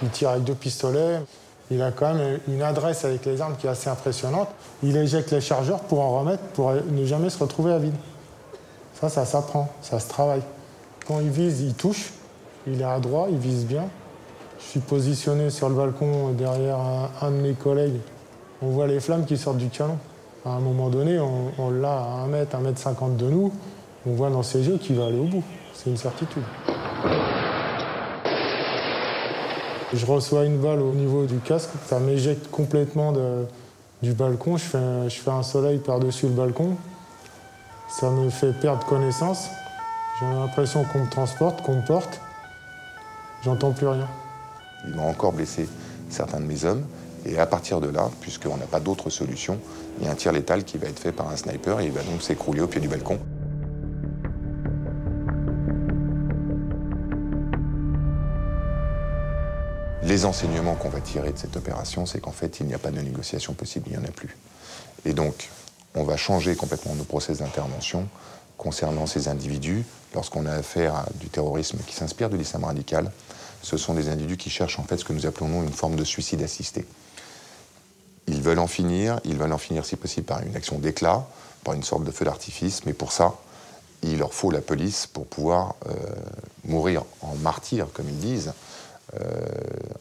Il tire avec 2 pistolets. Il a quand même une adresse avec les armes qui est assez impressionnante. Il éjecte les chargeurs pour en remettre, pour ne jamais se retrouver à vide. Ça s'apprend, ça se travaille. Quand il vise, il touche. Il est à droite, il vise bien. Je suis positionné sur le balcon derrière un de mes collègues. On voit les flammes qui sortent du canon. À un moment donné, on l'a à 1 mètre, 1,50 m de nous. On voit dans ses yeux qu'il va aller au bout. C'est une certitude. Je reçois une balle au niveau du casque. Ça m'éjecte complètement du balcon. Je fais un soleil par-dessus le balcon. Ça me fait perdre connaissance. J'ai l'impression qu'on me transporte, qu'on me porte. J'entends plus rien. Ils m'ont encore blessé certains de mes hommes, Et à partir de là, puisqu'on n'a pas d'autre solution, il y a un tir létal qui va être fait par un sniper et il va donc s'écrouler au pied du balcon. Les enseignements qu'on va tirer de cette opération, c'est qu'en fait, il n'y a pas de négociation possible, il n'y en a plus. Et donc, on va changer complètement nos process d'intervention concernant ces individus. Lorsqu'on a affaire à du terrorisme qui s'inspire de l'islam radical, ce sont des individus qui cherchent en fait ce que nous appelons une forme de suicide assisté. Ils veulent en finir si possible par une action d'éclat, par une sorte de feu d'artifice, mais pour ça, il leur faut la police pour pouvoir mourir en martyr, comme ils disent,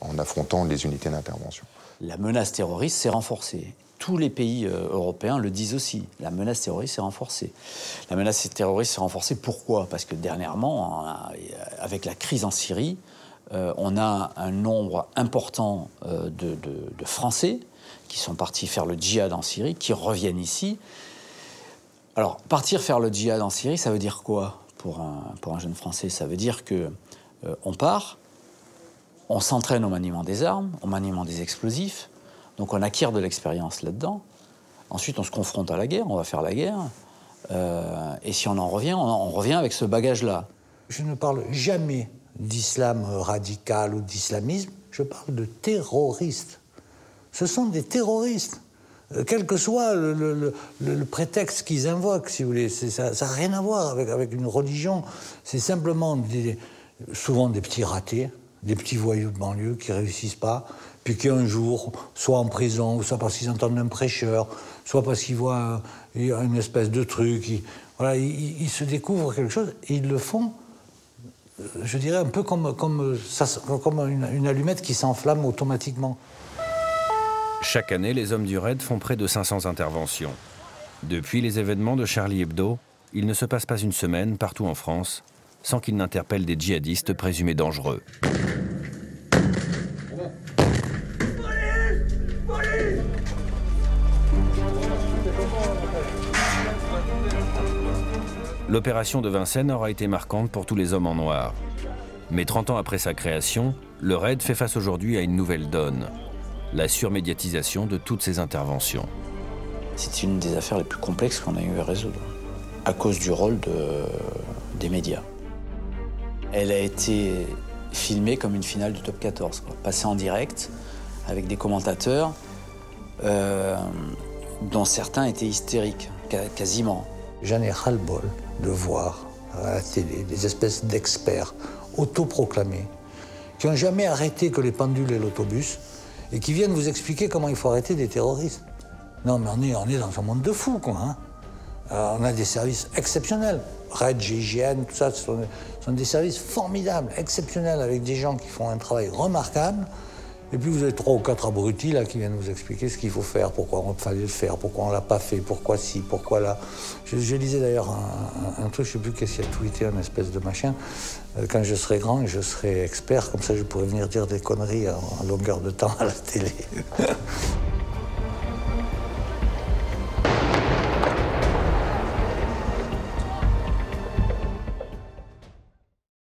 en affrontant les unités d'intervention. La menace terroriste s'est renforcée. Tous les pays européens le disent aussi. La menace terroriste s'est renforcée. La menace terroriste s'est renforcée, pourquoi? Parce que dernièrement, avec la crise en Syrie, on a un nombre important de Français qui sont partis faire le djihad en Syrie, qui reviennent ici. Alors, partir faire le djihad en Syrie, ça veut dire quoi pour un jeune Français? Ça veut dire qu'on part, on s'entraîne au maniement des armes, au maniement des explosifs, donc on acquiert de l'expérience là-dedans. Ensuite, on se confronte à la guerre, on va faire la guerre, et si on en revient, on revient avec ce bagage-là. Je ne parle jamais d'islam radical ou d'islamisme, je parle de terroristes. Ce sont des terroristes, quel que soit le prétexte qu'ils invoquent, si vous voulez. Ça n'a rien à voir avec une religion. C'est simplement souvent des petits ratés, des petits voyous de banlieue qui ne réussissent pas, puis qui un jour, soit en prison, soit parce qu'ils entendent un prêcheur, soit parce qu'ils voient une espèce de truc, ils se découvrent quelque chose et ils le font, je dirais, un peu comme une allumette qui s'enflamme automatiquement. Chaque année, les hommes du RAID font près de 500 interventions. Depuis les événements de Charlie Hebdo, il ne se passe pas une semaine, partout en France, sans qu'ils n'interpellent des djihadistes présumés dangereux. L'opération de Vincennes aura été marquante pour tous les hommes en noir. Mais 30 ans après sa création, le RAID fait face aujourd'hui à une nouvelle donne. La surmédiatisation de toutes ces interventions. C'est une des affaires les plus complexes qu'on a eu à résoudre, à cause du rôle des médias. Elle a été filmée comme une finale du Top 14, passée en direct, avec des commentateurs dont certains étaient hystériques, quasiment. J'en ai ras-le-bol de voir à la télé des espèces d'experts autoproclamés qui n'ont jamais arrêté que les pendules et l'autobus, et qui viennent vous expliquer comment il faut arrêter des terroristes. Non, mais on est dans un monde de fous, quoi. Hein. On a des services exceptionnels. RAID, GIGN, tout ça, ce sont des services formidables, exceptionnels, avec des gens qui font un travail remarquable. Et puis vous avez 3 ou 4 abrutis là, qui viennent vous expliquer ce qu'il faut faire, pourquoi on fallait le faire, pourquoi on ne l'a pas fait, pourquoi ci, pourquoi là. Je lisais d'ailleurs un truc, je ne sais plus qu'est-ce qu'il y a tweeté, un espèce de machin. Quand je serai grand, je serai expert, comme ça je pourrais venir dire des conneries en longueur de temps à la télé.